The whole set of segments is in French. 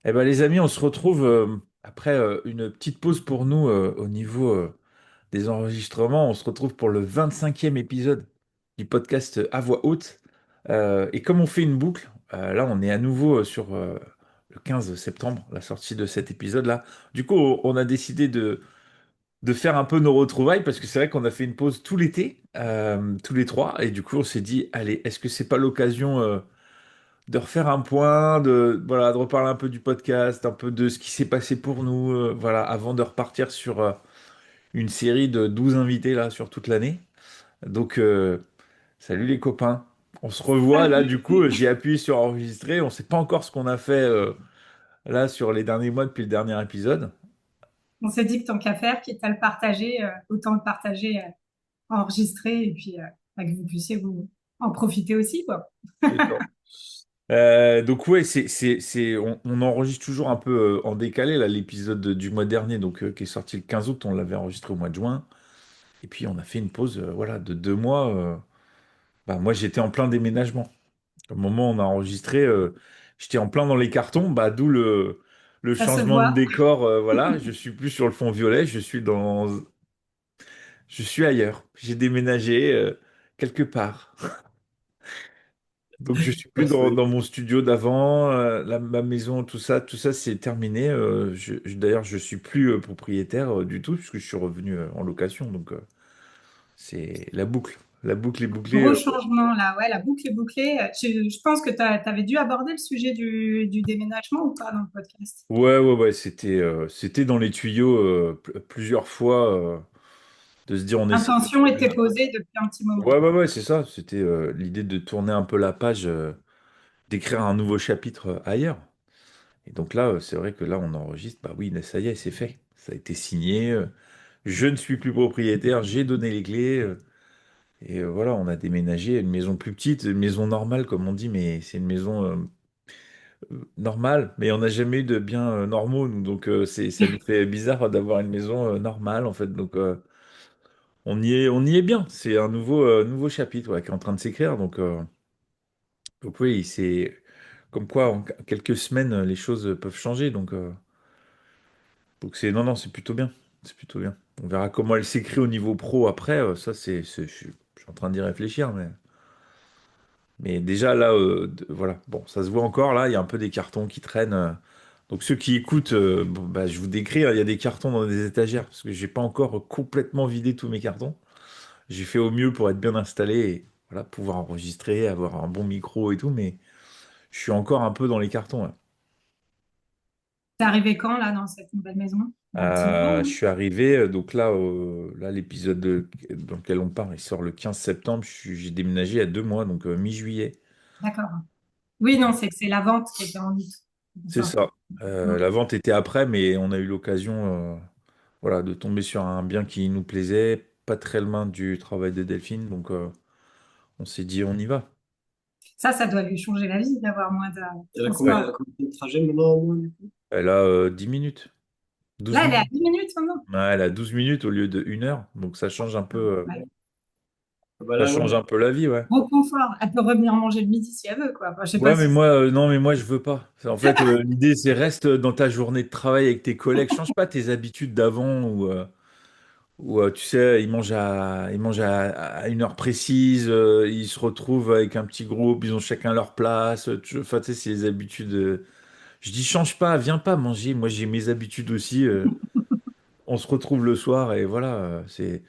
Eh ben, les amis, on se retrouve après une petite pause pour nous au niveau des enregistrements. On se retrouve pour le 25e épisode du podcast à voix haute. Et comme on fait une boucle, là, on est à nouveau sur le 15 septembre, la sortie de cet épisode-là. Du coup, on a décidé de faire un peu nos retrouvailles parce que c'est vrai qu'on a fait une pause tout l'été, tous les trois. Et du coup, on s'est dit, allez, est-ce que c'est pas l'occasion de refaire un point, voilà, de reparler un peu du podcast, un peu de ce qui s'est passé pour nous, voilà, avant de repartir sur une série de 12 invités là sur toute l'année. Donc, salut les copains. On se revoit là, du coup, j'ai appuyé sur enregistrer. On sait pas encore ce qu'on a fait là sur les derniers mois depuis le dernier épisode. On s'est dit que tant qu'à faire, quitte à le partager, autant le partager, enregistrer, et puis que vous puissiez vous en profiter aussi, quoi. C'est ça. Donc ouais, on enregistre toujours un peu en décalé là l'épisode du mois dernier, donc qui est sorti le 15 août, on l'avait enregistré au mois de juin. Et puis on a fait une pause voilà, de 2 mois. Bah, moi j'étais en plein déménagement. Au moment où on a enregistré, j'étais en plein dans les cartons, bah, d'où le Ça se changement de voit. décor. Voilà, je suis plus sur le fond violet, je suis ailleurs. J'ai déménagé quelque part. Donc je suis plus Ouais, dans mon studio d'avant, ma maison, tout ça c'est terminé. D'ailleurs je suis plus propriétaire du tout puisque je suis revenu en location. Donc c'est la boucle est bouclée. Gros changement, là. Ouais, la boucle est bouclée. Je pense que tu avais dû aborder le sujet du déménagement ou pas dans le podcast. Ouais, c'était dans les tuyaux plusieurs fois de se dire on essaie de L'intention trouver. était posée depuis un petit moment. Ouais, c'est ça. C'était l'idée de tourner un peu la page, d'écrire un nouveau chapitre ailleurs. Et donc là, c'est vrai que là, on enregistre. Bah oui, là, ça y est, c'est fait. Ça a été signé. Je ne suis plus propriétaire. J'ai donné les clés. Et voilà, on a déménagé à une maison plus petite, une maison normale, comme on dit, mais c'est une maison normale. Mais on n'a jamais eu de biens normaux, nous. Donc ça nous fait bizarre d'avoir une maison normale, en fait. Donc on y est bien. C'est un nouveau chapitre ouais, qui est en train de s'écrire. Donc oui, c'est comme quoi en quelques semaines, les choses peuvent changer. Donc non, c'est plutôt bien. C'est plutôt bien. On verra comment elle s'écrit au niveau pro après. Ça, je suis en train d'y réfléchir. Mais déjà là, voilà. Bon, ça se voit encore là. Il y a un peu des cartons qui traînent. Donc ceux qui écoutent, bon, bah, je vous décris, hein, il y a des cartons dans des étagères parce que j'ai pas encore complètement vidé tous mes cartons. J'ai fait au mieux pour être bien installé et voilà, pouvoir enregistrer, avoir un bon micro et tout, mais je suis encore un peu dans les cartons. Ouais. T'es arrivé quand, là, dans cette nouvelle maison? Il y a un petit moment, Je hein. suis arrivé, donc là l'épisode dans lequel on parle, il sort le 15 septembre. J'ai déménagé il y a 2 mois, donc mi-juillet. D'accord. Oui, non, c'est que c'est la vente qui était en août. C'est C'est ça. ça. Mm. La vente était après, mais on a eu l'occasion, voilà, de tomber sur un bien qui nous plaisait, pas très loin du travail de Delphine, donc on s'est dit on y va. Ça doit lui changer la vie d'avoir moins de Elle a Ouais. transport. combien de trajet maintenant au moins, du coup? Elle a 10 minutes, 12 Là, elle est à minutes. 10 minutes maintenant. Ouais, elle a 12 minutes au lieu de 1 heure, donc Ouais. Ah bah ça là, ouais. change un peu la vie, ouais. Gros confort. Elle peut revenir manger le midi si elle veut, quoi. Enfin, je sais pas Ouais, mais si moi, non, mais moi, je veux pas. En fait, l'idée, c'est reste dans ta journée de travail avec tes collègues. Change pas tes habitudes d'avant où, tu sais, ils mangent à une heure précise, ils se retrouvent avec un petit groupe, ils ont chacun leur place. Enfin, tu sais, c'est les habitudes. Je dis, change pas, viens pas manger. Moi, j'ai mes habitudes aussi. On se retrouve le soir et voilà. C'est.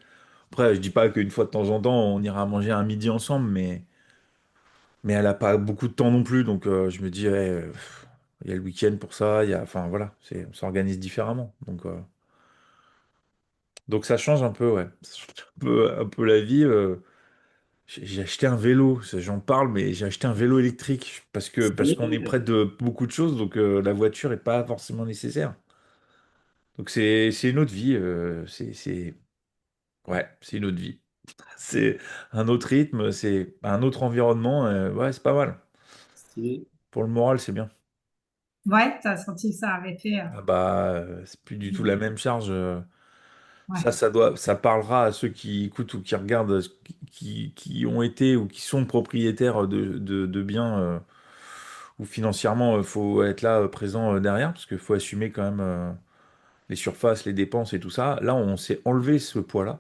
Après, je dis pas qu'une fois de temps en temps, on ira manger un midi ensemble, mais elle a pas beaucoup de temps non plus, donc je me dis, ouais, il y a le week-end pour ça, enfin voilà, on s'organise différemment. Donc ça change un peu, ouais. Ça change un peu la vie. J'ai acheté un vélo, j'en parle, mais j'ai acheté un vélo électrique parce qu'on est près de beaucoup de choses, donc la voiture est pas forcément nécessaire. Donc c'est une autre vie, ouais, c'est une autre vie. C'est un autre rythme, c'est un autre environnement, ouais, c'est pas mal. Stylé. Pour le moral, c'est bien. ouais, t'as senti que ça avait fait. Ah bah, c'est plus du tout la même charge. Ouais. Ça parlera à ceux qui écoutent ou qui regardent, qui ont été ou qui sont propriétaires de biens où financièrement, il faut être là présent derrière, parce qu'il faut assumer quand même les surfaces, les dépenses et tout ça. Là, on s'est enlevé ce poids-là.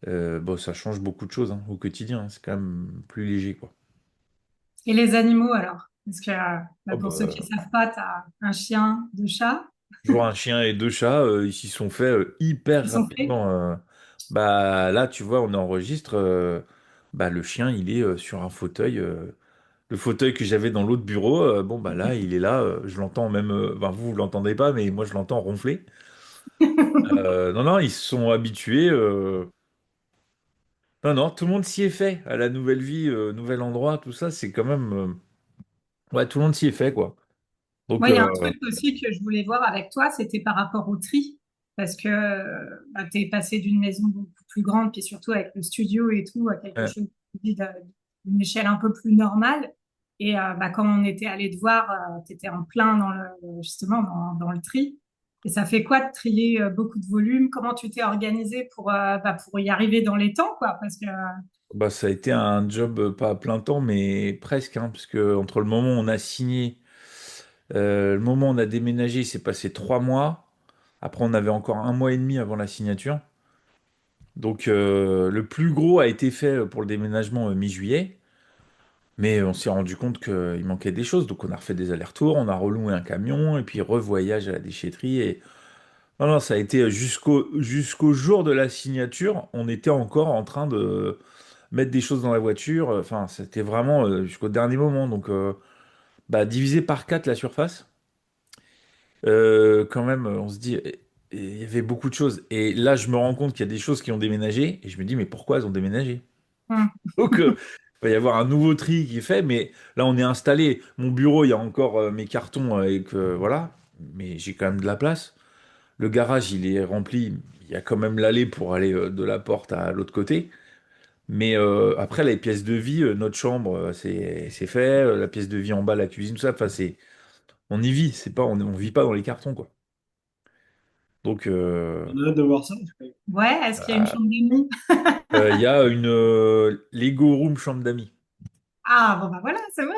Bon, ça change beaucoup de choses hein, au quotidien, hein. C'est quand même plus léger, quoi. Et les animaux alors? Parce que Oh, pour ceux qui bah, ne savent pas, tu as un chien, deux chats toujours un chien et deux chats, ils s'y sont faits hyper qui sont faits. rapidement. Bah là, tu vois, on enregistre. Bah, le chien, il est sur un fauteuil. Le fauteuil que j'avais dans l'autre bureau, bon bah là, il est là. Je l'entends même. Enfin, vous l'entendez pas, mais moi, je l'entends ronfler. Non, non, ils se sont habitués. Non, non, tout le monde s'y est fait à la nouvelle vie, nouvel endroit, tout ça. C'est quand même. Ouais, tout le monde s'y est fait, quoi. Donc, Moi, il y a un truc aussi que je voulais voir avec toi, c'était par rapport au tri. Parce que tu es passé d'une maison beaucoup plus grande, puis surtout avec le studio et tout, à quelque ouais. chose d'une échelle un peu plus normale. Et quand on était allé te voir, tu étais en plein justement dans le tri. Et ça fait quoi de trier beaucoup de volume? Comment tu t'es organisé pour y arriver dans les temps, quoi? Parce que, Bah, ça a été un job pas à plein temps, mais presque, hein, parce que entre le moment où on a signé, le moment où on a déménagé, il s'est passé 3 mois. Après, on avait encore un mois et demi avant la signature. Donc, le plus gros a été fait pour le déménagement mi-juillet, mais on s'est rendu compte qu'il manquait des choses. Donc, on a refait des allers-retours, on a reloué un camion, et puis revoyage à la déchetterie. Et non, non, ça a été jusqu'au jour de la signature, on était encore en train de mettre des choses dans la voiture. Enfin, c'était vraiment jusqu'au dernier moment. Donc, bah, divisé par 4 la surface, quand même, on se dit, il y avait beaucoup de choses. Et là, je me rends compte qu'il y a des choses qui ont déménagé. Et je me dis, mais pourquoi elles ont déménagé? hum, Donc, il va y avoir un nouveau tri qui est fait. Mais là, on est installé. Mon bureau, il y a encore mes cartons avec, voilà. Mais j'ai quand même de la place. Le garage, il est rempli. Il y a quand même l'allée pour aller de la porte à l'autre côté. Mais après, les pièces de vie, notre chambre, c'est fait. La pièce de vie en bas, la cuisine, tout ça, enfin, on y vit. C'est pas, on vit pas dans les cartons, quoi. Donc, On a hâte de voir ça. ouais, est-ce qu'il y a une chambre d'amis? il y a une Lego Room chambre d'amis. Ah, bon, bah voilà, c'est bon.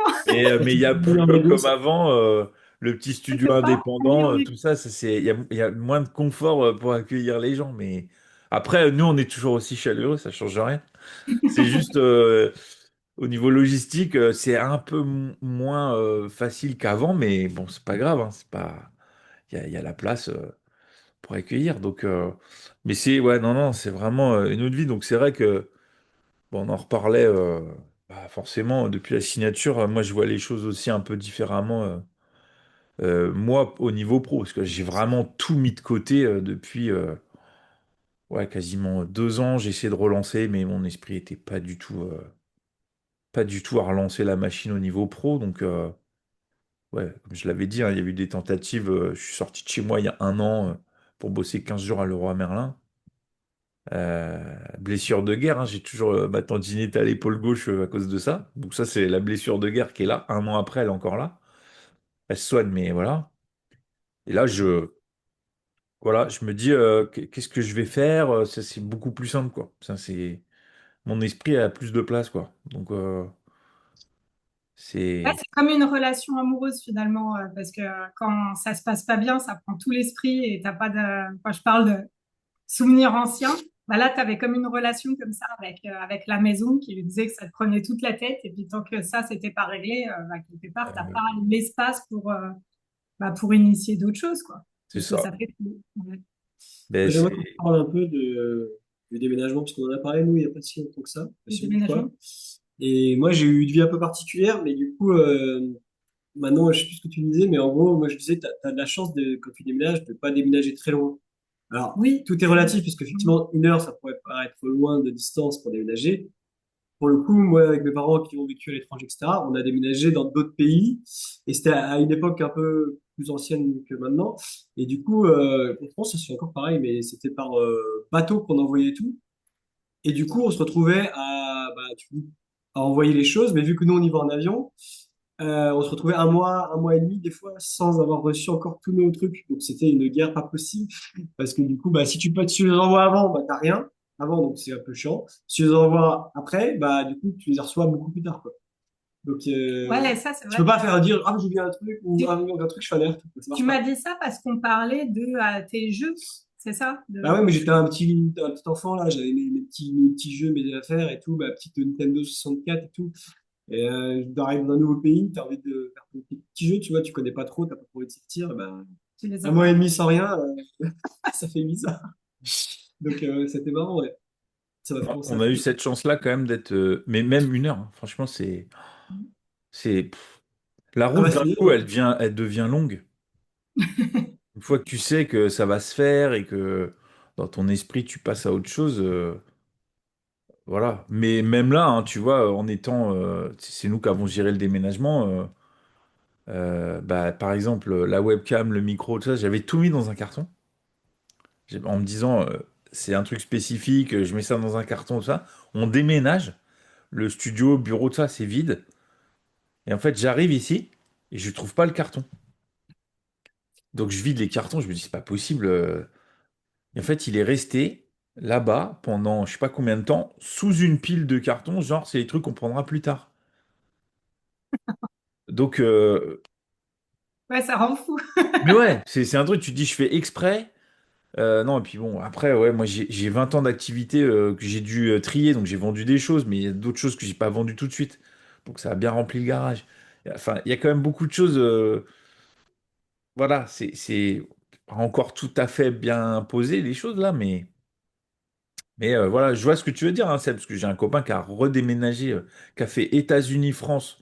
Mais il y a plus Meilleur Lego, comme ça. avant le petit Je studio sais pas, indépendant, tout ça. Il y a moins de confort pour accueillir les gens. Mais après, nous, on est toujours aussi chaleureux, ça change rien. C'est juste au niveau logistique, c'est un peu moins facile qu'avant, mais bon, c'est pas grave, hein, c'est pas, il y a la place pour accueillir. Donc, mais c'est, ouais, non, non, c'est vraiment une autre vie. Donc c'est vrai que, bon, on en reparlait, bah, forcément depuis la signature. Moi, je vois les choses aussi un peu différemment. Moi, au niveau pro, parce que j'ai vraiment tout mis de côté depuis, ouais, quasiment 2 ans. J'ai essayé de relancer, mais mon esprit était pas du tout à relancer la machine au niveau pro. Donc, ouais, comme je l'avais dit, hein, il y a eu des tentatives. Je suis sorti de chez moi il y a un an pour bosser 15 jours à Leroy Merlin. Blessure de guerre, hein, j'ai toujours ma tendinite à l'épaule gauche à cause de ça. Donc ça, c'est la blessure de guerre qui est là. Un an après, elle est encore là. Elle se soigne, mais voilà. Et là, voilà, je me dis, qu'est-ce que je vais faire? Ça, c'est beaucoup plus simple, quoi. Ça, mon esprit a plus de place, quoi. Donc, Ouais, c'est, c'est comme une relation amoureuse finalement, parce que quand ça se passe pas bien, ça prend tout l'esprit et t'as pas de. Quand je parle de souvenirs anciens, bah là, tu avais comme une relation comme ça avec la maison qui lui disait que ça te prenait toute la tête et puis tant que ça, c'était pas réglé, quelque part, t'as euh, pas l'espace pour initier d'autres choses, quoi. c'est Parce que ça. ça fait tout. Ouais. Ben, Moi, j'aimerais qu'on c'est, parle un peu du déménagement, parce qu'on en a parlé, nous, il n'y a pas si longtemps que ça, pas Le si longtemps que déménagement. toi. Et moi, j'ai eu une vie un peu particulière, mais du coup, maintenant, je sais plus ce que tu me disais, mais en gros, moi, je disais, tu as de la chance, quand tu déménages, de ne pas déménager très loin. Alors, Oui. tout est relatif, parce qu'effectivement, 1 heure, ça pourrait paraître loin de distance pour déménager. Pour le coup, moi, avec mes parents qui ont vécu à l'étranger, etc., on a déménagé dans d'autres pays. Et c'était à une époque un peu plus ancienne que maintenant. Et du coup, en France, ça se fait encore pareil, mais c'était par bateau qu'on envoyait tout. Et du coup, on se retrouvait à envoyer les choses. Mais vu que nous, on y va en avion, on se retrouvait un mois et demi, des fois, sans avoir reçu encore tous nos trucs. Donc, c'était une guerre pas possible. Parce que du coup, bah, si tu les envoies avant, bah, t'as rien. Avant, donc c'est un peu chiant. Si tu les envoies après, bah, du coup, tu les reçois beaucoup plus tard, quoi. Donc, Ouais, ça, c'est tu vrai peux que pas faire dire, ah, j'ai oublié un truc, ou ah, tu, il manque un truc, je fais alerte. Ça tu marche m'as pas. dit ça parce qu'on parlait de tes jeux, c'est ça? Bah ouais, mais j'étais un petit enfant, là, j'avais mes petits jeux, mes affaires et tout, ma petite Nintendo 64 et tout. Et d'arriver dans un nouveau pays, t'as envie de faire ton petit jeu, tu vois, tu connais pas trop, t'as pas trop envie de sortir, et ben, Tu les un as mois et pas. demi sans rien, ça fait bizarre. Donc, c'était marrant, ouais. Ça m'a fait penser On à a ça. eu cette chance-là quand même d'être, mais même une heure, hein. Franchement, pff. La Ah route bah, d'un c'est coup, bien. elle devient longue. Une fois que tu sais que ça va se faire et que dans ton esprit tu passes à autre chose, voilà. Mais même là, hein, tu vois, en étant, c'est nous qui avons géré le déménagement. Bah, par exemple, la webcam, le micro, tout ça, j'avais tout mis dans un carton. En me disant, c'est un truc spécifique, je mets ça dans un carton, tout ça. On déménage, le studio, bureau, tout ça, c'est vide. Et en fait, j'arrive ici et je trouve pas le carton. Donc je vide les cartons, je me dis, c'est pas possible. Et en fait, il est resté là-bas pendant je sais pas combien de temps, sous une pile de cartons, genre c'est les trucs qu'on prendra plus tard. Donc, Ouais, ça rend fou. mais ouais, c'est un truc, tu te dis, je fais exprès. Non, et puis bon, après, ouais, moi j'ai 20 ans d'activité que j'ai dû trier, donc j'ai vendu des choses, mais il y a d'autres choses que j'ai pas vendues tout de suite. Donc ça a bien rempli le garage. Enfin, il y a quand même beaucoup de choses. Voilà, c'est pas encore tout à fait bien posé les choses là, mais voilà, je vois ce que tu veux dire, hein, Seb, parce que j'ai un copain qui a redéménagé, qui a fait États-Unis, France,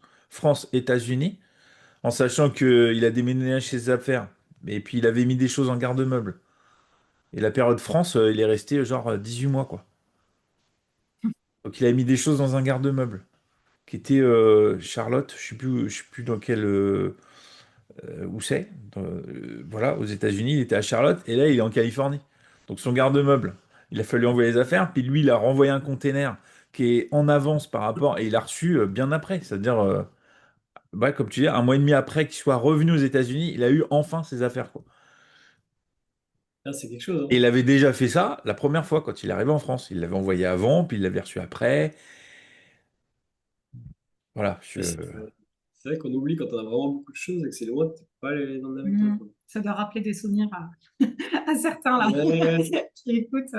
États-Unis, en sachant qu'il a déménagé ses affaires. Et puis il avait mis des choses en garde-meuble. Et la période France, il est resté genre 18 mois, quoi. Donc il a mis des choses dans un garde-meuble, qui était Charlotte, je sais plus dans quel, où c'est. Voilà, aux États-Unis, il était à Charlotte, et là il est en Californie. Donc son garde-meuble, il a fallu envoyer les affaires, puis lui il a renvoyé un container qui est en avance par rapport, et il l'a reçu bien après. C'est-à-dire, ouais, comme tu dis, un mois et demi après qu'il soit revenu aux États-Unis, il a eu enfin ses affaires, quoi. Ah, c'est quelque chose, Et hein. il avait déjà fait ça la première fois quand il est arrivé en France. Il l'avait envoyé avant, puis il l'avait reçu après. Voilà, Mais c'est vrai qu'on oublie quand on a vraiment beaucoup de choses et que c'est loin, tu peux pas les emmener avec toi, Mm. quoi. Ça doit rappeler des souvenirs à certains là Ouais, qui écoutent.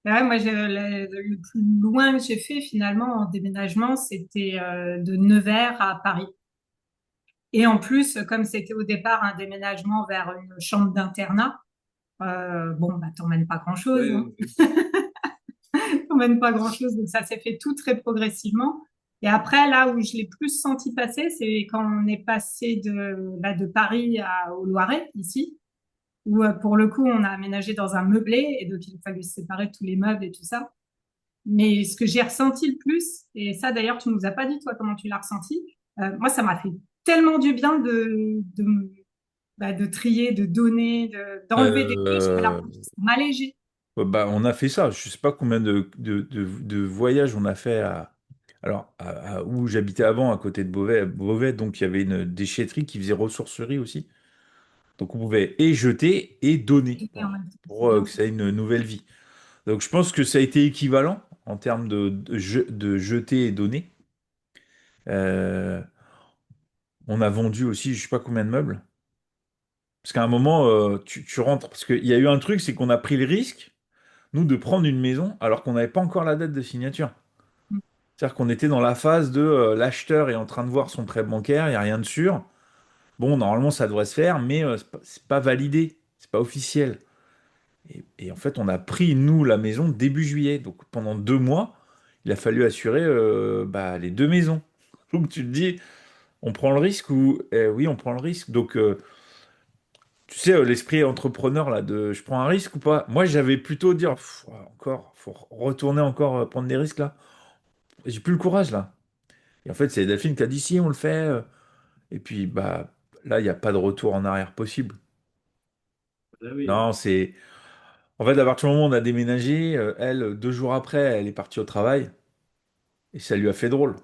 Ouais, moi, le plus loin que j'ai fait finalement en déménagement, c'était de Nevers à Paris. Et en plus, comme c'était au départ un déménagement vers une chambre d'internat, bon, bah, t'emmènes pas grand-chose, hein. ouais, T'emmènes pas grand-chose, donc ça s'est fait tout très progressivement. Et après, là où je l'ai plus senti passer, c'est quand on est passé de Paris au Loiret, ici, où pour le coup, on a aménagé dans un meublé, et donc il a fallu séparer tous les meubles et tout ça. Mais ce que j'ai ressenti le plus, et ça d'ailleurs, tu nous as pas dit, toi, comment tu l'as ressenti, moi, ça m'a fait tellement du bien de trier, de donner, d'enlever des choses, alors euh, ça m'allégeait. ouais, bah, on a fait ça. Je sais pas combien de voyages on a fait alors, où j'habitais avant, à côté de Beauvais, donc il y avait une déchetterie qui faisait ressourcerie aussi. Donc on pouvait et jeter et donner Et en même temps, c'est pour bien. que ça ait une nouvelle vie. Donc je pense que ça a été équivalent en termes de jeter et donner. Euh, on a vendu aussi, je sais pas combien de meubles. Parce qu'à un moment, tu rentres. Parce qu'il y a eu un truc, c'est qu'on a pris le risque, nous, de prendre une maison alors qu'on n'avait pas encore la date de signature. C'est-à-dire qu'on était dans la phase de l'acheteur est en train de voir son prêt bancaire, il n'y a rien de sûr. Bon, normalement, ça devrait se faire, mais c'est pas validé, c'est pas officiel. Et en fait, on a pris, nous, la maison début juillet. Donc pendant 2 mois, il a fallu assurer bah, les deux maisons. Donc tu te dis, on prend le risque ou oui, on prend le risque. Donc tu sais, l'esprit entrepreneur là, de je prends un risque ou pas. Moi, j'avais plutôt dire, pff, encore, faut retourner encore prendre des risques là. J'ai plus le courage là. Et en fait, c'est Delphine qui a dit si, on le fait. Et puis, bah, là, il n'y a pas de retour en arrière possible. ah oui. Non, c'est. En fait, à partir du moment où on a déménagé, elle, 2 jours après, elle est partie au travail. Et ça lui a fait drôle.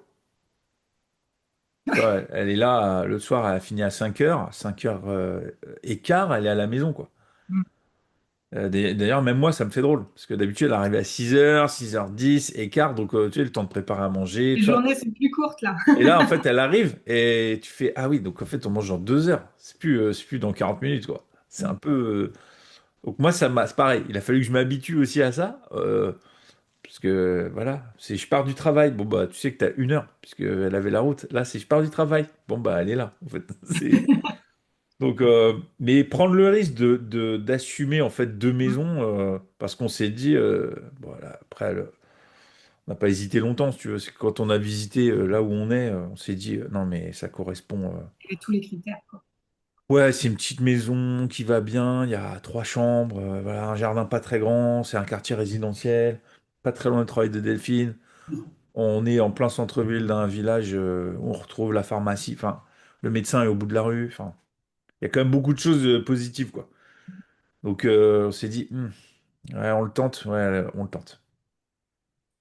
Tu vois, elle est là, le soir, elle a fini à 5 heures. 5 heures et quart, elle est à la maison, quoi. D'ailleurs, même moi, ça me fait drôle. Parce que d'habitude, elle arrive à 6h, 6h10, écart. Donc, tu sais, le temps de préparer à manger, Les tout ça. journées sont plus courtes là. Et là, en fait, elle arrive et tu fais, ah oui, donc en fait, on mange dans 2 heures. C'est plus dans 40 minutes, quoi. C'est un peu. Donc, moi, c'est pareil. Il a fallu que je m'habitue aussi à ça. Parce que, voilà, c'est je pars du travail. Bon, bah, tu sais que tu as 1 heure, puisqu'elle avait la route. Là, c'est je pars du travail. Bon, bah, elle est là, en fait. C'est. Donc, mais prendre le risque d'assumer en fait deux maisons, parce qu'on s'est dit, voilà, après, on n'a pas hésité longtemps, si tu veux. C'est que quand on a visité là où on est, on s'est dit, non, mais ça correspond. Et tous les critères, quoi. Ouais, c'est une petite maison qui va bien, il y a 3 chambres, voilà, un jardin pas très grand, c'est un quartier résidentiel, pas très loin du travail de Delphine. On est en plein centre-ville d'un village où on retrouve la pharmacie, enfin, le médecin est au bout de la rue, enfin, il y a quand même beaucoup de choses positives, quoi. Donc on s'est dit, ouais, on le tente, ouais, on le tente.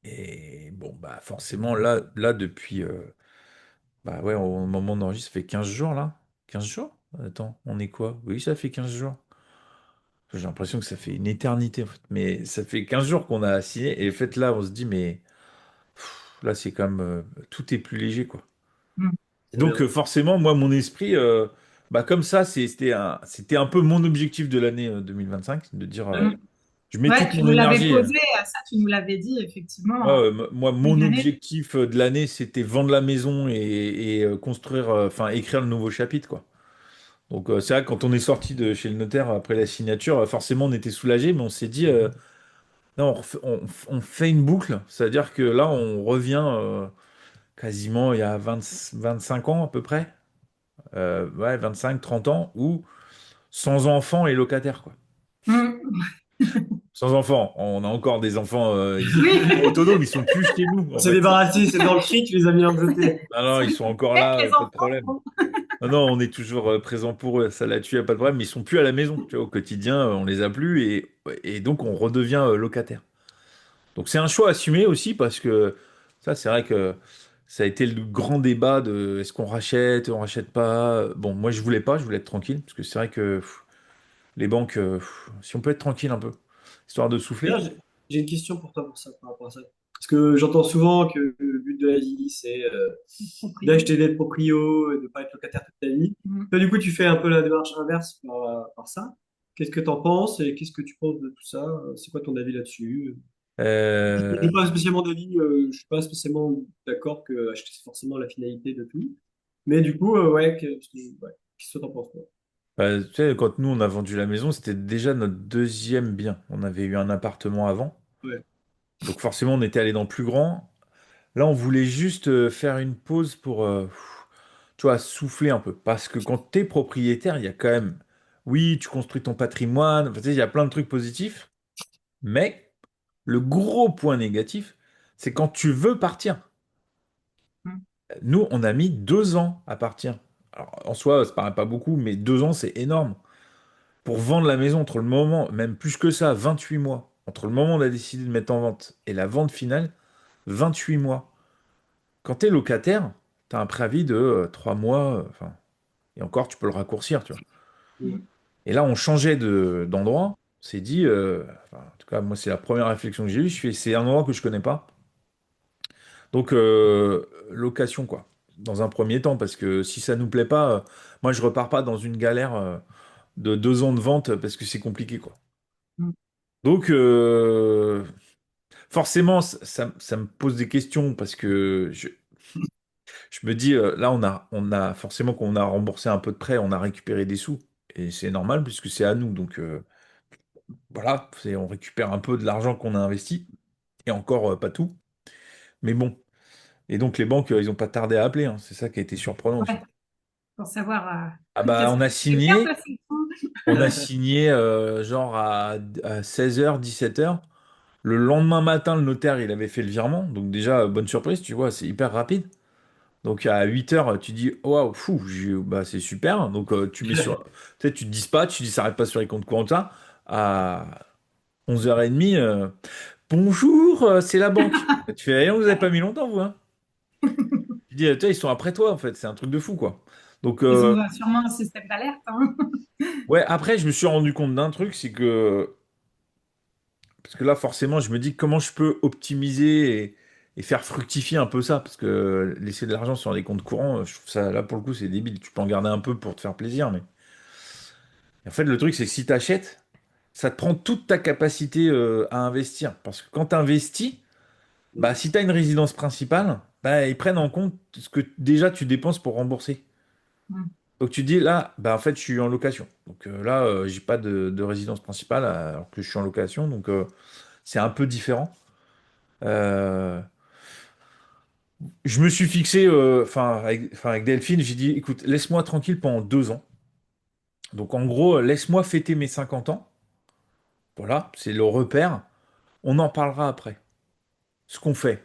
Et bon, bah forcément, là depuis, bah ouais, au moment d'enregistrer, ça fait 15 jours, là. 15 jours? Attends, on est quoi? Oui, ça fait 15 jours. J'ai l'impression que ça fait une éternité, en fait. Mais ça fait 15 jours qu'on a signé. Et en fait, là, on se dit, mais là, c'est quand même, tout est plus léger, quoi. Mm. C'est Donc bien. forcément, moi, mon esprit, bah comme ça, c'était un peu mon objectif de l'année 2025, de dire, Mm. je mets Ouais, toute tu mon nous l'avais énergie. posé, ça, tu nous l'avais dit, Ouais, effectivement, moi, début mon d'année. objectif de l'année, c'était vendre la maison et construire, enfin, écrire le nouveau chapitre, quoi. Donc, c'est vrai que quand on est sorti de chez le notaire après la signature, forcément, on était soulagé, mais on s'est dit, non, on fait une boucle. C'est-à-dire que là, on revient quasiment il y a 25 ans à peu près. Ouais, 25, 30 ans, où sans enfants et locataires, quoi. Mm. Sans enfants. On a encore des enfants, ils sont Oui, autonomes, ils sont plus chez nous, On en s'est fait. débarrassé, c'est dans le cri, tu les as mis en jeté. Non, non, ils sont encore avec là, les pas de problème. enfants. Non, non, on est toujours présent pour eux, ça là-dessus, y a pas de problème, mais ils sont plus à la maison, tu vois, au quotidien, on les a plus, et donc on redevient locataire. Donc c'est un choix assumé aussi, parce que ça, c'est vrai que ça a été le grand débat de est-ce qu'on rachète, on rachète pas. Bon, moi je voulais pas, je voulais être tranquille, parce que c'est vrai que les banques, si on peut être tranquille un peu, histoire de souffler. D'ailleurs, j'ai une question pour toi pour ça, par rapport à ça. Parce que j'entends souvent que le but de la vie, c'est Proprio. d'acheter des proprios et de ne pas être locataire toute ta vie. Mm. Toi, du coup, tu fais un peu la démarche inverse par ça. Qu'est-ce que tu en penses et qu'est-ce que tu penses de tout ça? C'est quoi ton avis là-dessus? Euh, J'ai pas spécialement d'avis, je suis pas spécialement d'accord que acheter c'est forcément la finalité de tout. Mais du coup, ouais, ouais. Qu'est-ce que t'en penses, toi? Tu sais, quand nous on a vendu la maison, c'était déjà notre deuxième bien. On avait eu un appartement avant, Ouais. donc forcément on était allé dans plus grand. Là, on voulait juste faire une pause pour, tu vois, souffler un peu. Parce que quand tu es propriétaire, il y a quand même, oui, tu construis ton patrimoine, enfin, tu sais, il y a plein de trucs positifs, mais le gros point négatif, c'est quand tu veux partir. Mm. Nous, on a mis 2 ans à partir. Alors, en soi, ça paraît pas beaucoup, mais 2 ans, c'est énorme. Pour vendre la maison, entre le moment, même plus que ça, 28 mois, entre le moment où on a décidé de mettre en vente et la vente finale, 28 mois. Quand tu es locataire, tu as un préavis de 3 mois, enfin, et encore, tu peux le raccourcir, tu vois. Mm. Et là, on changeait d'endroit. On s'est dit, enfin, en tout cas, moi, c'est la première réflexion que j'ai eue. Je fais, c'est un endroit que je connais pas. Donc, location, quoi. Dans un premier temps, parce que si ça nous plaît pas, moi, je repars pas dans une galère de 2 ans de vente parce que c'est compliqué, quoi. Mm. Donc, forcément, ça me pose des questions parce que je me dis, là, on a forcément, quand on a remboursé un peu de prêt, on a récupéré des sous. Et c'est normal puisque c'est à nous. Donc, voilà, on récupère un peu de l'argent qu'on a investi. Et encore, pas tout. Mais bon. Et donc, les banques, ils n'ont pas tardé à appeler, hein. C'est ça qui a été surprenant aussi. Ouais, pour savoir Ah bah, qu'est-ce que tu veux faire, toi, c'est tout. on a signé genre à 16h, 17h. Le lendemain matin, le notaire, il avait fait le virement. Donc, déjà, bonne surprise, tu vois, c'est hyper rapide. Donc à 8 heures, tu dis waouh, fou, bah, c'est super. Donc tu mets sur. Tu sais, tu te dispatches, tu dis ça arrête pas sur les comptes courants, ça. À 11h30, bonjour, c'est la banque. Tu fais rien, vous avez pas mis longtemps, vous, hein. Tu dis, tu sais, ils sont après toi, en fait, c'est un truc de fou, quoi. Donc, Ils ont sûrement un système d'alerte, hein. ouais, après, je me suis rendu compte d'un truc, c'est que Parce que là, forcément, je me dis comment je peux optimiser et faire fructifier un peu ça. Parce que laisser de l'argent sur les comptes courants, je trouve ça, là, pour le coup, c'est débile. Tu peux en garder un peu pour te faire plaisir, mais. En fait, le truc, c'est que si tu achètes, ça te prend toute ta capacité à investir. Parce que quand tu investis, bah, Mm. si tu as une résidence principale, bah, ils prennent en compte ce que déjà tu dépenses pour rembourser. Mm. Donc tu dis là, bah, en fait, je suis en location. Donc là, j'ai pas de résidence principale alors que je suis en location. Donc c'est un peu différent. Euh, je me suis fixé, enfin, avec Delphine, j'ai dit, écoute, laisse-moi tranquille pendant 2 ans. Donc en gros, laisse-moi fêter mes 50 ans. Voilà, c'est le repère. On en parlera après. Ce qu'on fait.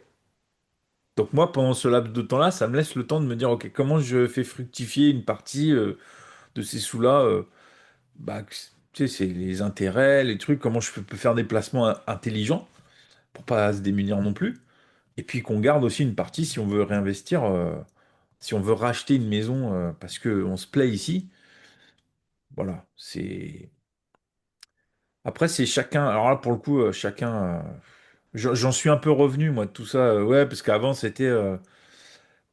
Donc moi, pendant ce laps de temps-là, ça me laisse le temps de me dire, ok, comment je fais fructifier une partie de ces sous-là. Bah, tu sais, c'est les intérêts, les trucs, comment je peux faire des placements intelligents pour pas se démunir non plus. Et puis qu'on garde aussi une partie si on veut réinvestir, si on veut racheter une maison parce que on se plaît ici. Voilà, c'est. Après, c'est chacun. Alors là, pour le coup, chacun. J'en suis un peu revenu, moi, de tout ça. Ouais, parce qu'avant, c'était.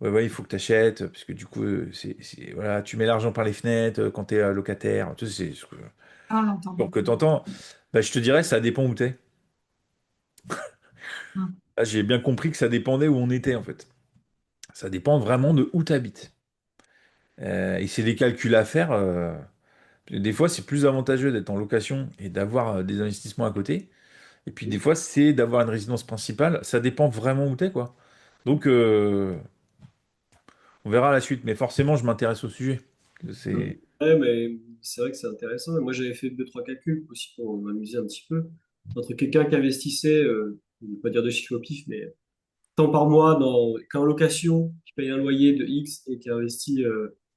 Ouais, ouais, il faut que tu achètes, parce que du coup, voilà, tu mets l'argent par les fenêtres quand tu es locataire. Tu sais, c'est ce que, Ah, on l'entend pour que beaucoup. tu entends. Bah, je te dirais, ça dépend où tu es. Mm. Là, j'ai bien compris que ça dépendait où on était, en fait. Ça dépend vraiment de où tu habites. Et c'est des calculs à faire. Des fois, c'est plus avantageux d'être en location et d'avoir des investissements à côté. Et puis, des fois, c'est d'avoir une résidence principale. Ça dépend vraiment où tu es, quoi. Donc, on verra la suite. Mais forcément, je m'intéresse au sujet. Mm. C'est. Ouais, mais c'est vrai que c'est intéressant. Et moi, j'avais fait deux, trois calculs aussi pour m'amuser un petit peu. Entre quelqu'un qui investissait, je ne vais pas dire de chiffre au pif, mais tant par mois qui est en location, qui paye un loyer de X et qui investit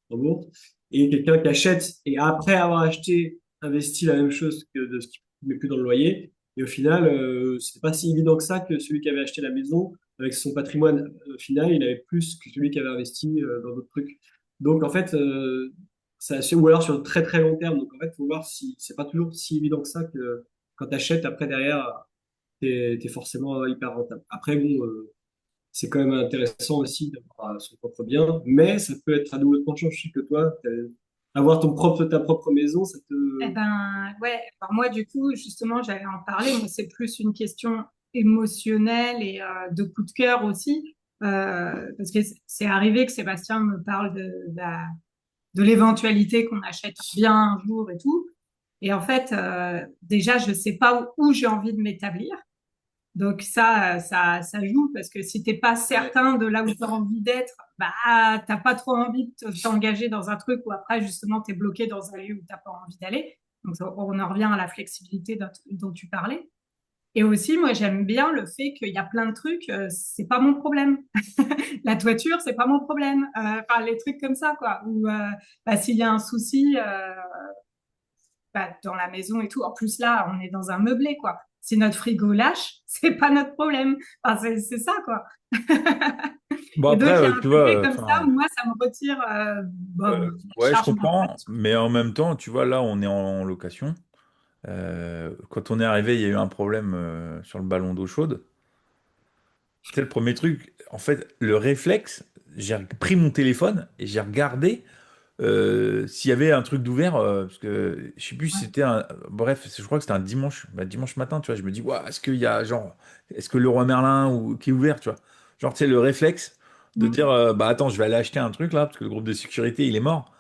en bourse, et quelqu'un qui achète et après avoir acheté, investit la même chose que de ce qu'il met plus dans le loyer. Et au final, c'est pas si évident que ça que celui qui avait acheté la maison, avec son patrimoine final, il avait plus que celui qui avait investi dans d'autres trucs. Donc en fait, ou alors sur le très très long terme. Donc en fait, faut voir si c'est pas toujours si évident que ça que quand tu achètes, après derrière, t'es forcément hyper rentable. Après, bon, c'est quand même intéressant aussi d'avoir son propre bien, mais ça peut être à double tranchant. Je sais que toi, avoir ta propre maison, ça Eh te... ben, ouais. Alors moi, du coup, justement, j'allais en parler. Moi, c'est plus une question émotionnelle et de coup de cœur aussi. Parce que c'est arrivé que Sébastien me parle de l'éventualité qu'on achète bien un jour et tout. Et en fait, déjà, je sais pas où j'ai envie de m'établir. Donc ça joue parce que si t'es pas Ouais. certain de là où tu as envie d'être, bah t'as pas trop envie de t'engager dans un truc où après justement t'es bloqué dans un lieu où t'as pas envie d'aller. Donc on en revient à la flexibilité dont tu parlais. Et aussi, moi j'aime bien le fait qu'il y a plein de trucs, c'est pas mon problème. La toiture, c'est pas mon problème. Enfin les trucs comme ça quoi. Ou bah, s'il y a un souci, bah, dans la maison et tout. En plus, là, on est dans un meublé, quoi. Si notre frigo lâche, c'est pas notre problème. Enfin, c'est ça, quoi. Bon, Et après, donc, il y a un tu vois, côté comme ça, moi, ça me retire la ouais, je charge comprends, mentale. mais en même temps, tu vois, là, on est en location. Quand on est arrivé, il y a eu un problème sur le ballon d'eau chaude. Tu sais, le premier truc, en fait, le réflexe, j'ai pris mon téléphone et j'ai regardé s'il y avait un truc d'ouvert, parce que je sais plus si Ouais. c'était un. Bref, je crois que c'était un dimanche, bah, dimanche matin, tu vois. Je me dis, ouah, est-ce qu'il y a, genre, est-ce que le roi Merlin qui est ouvert, tu vois? Genre, tu sais, le réflexe de dire, Mm. bah attends, je vais aller acheter un truc là, parce que le groupe de sécurité, il est mort.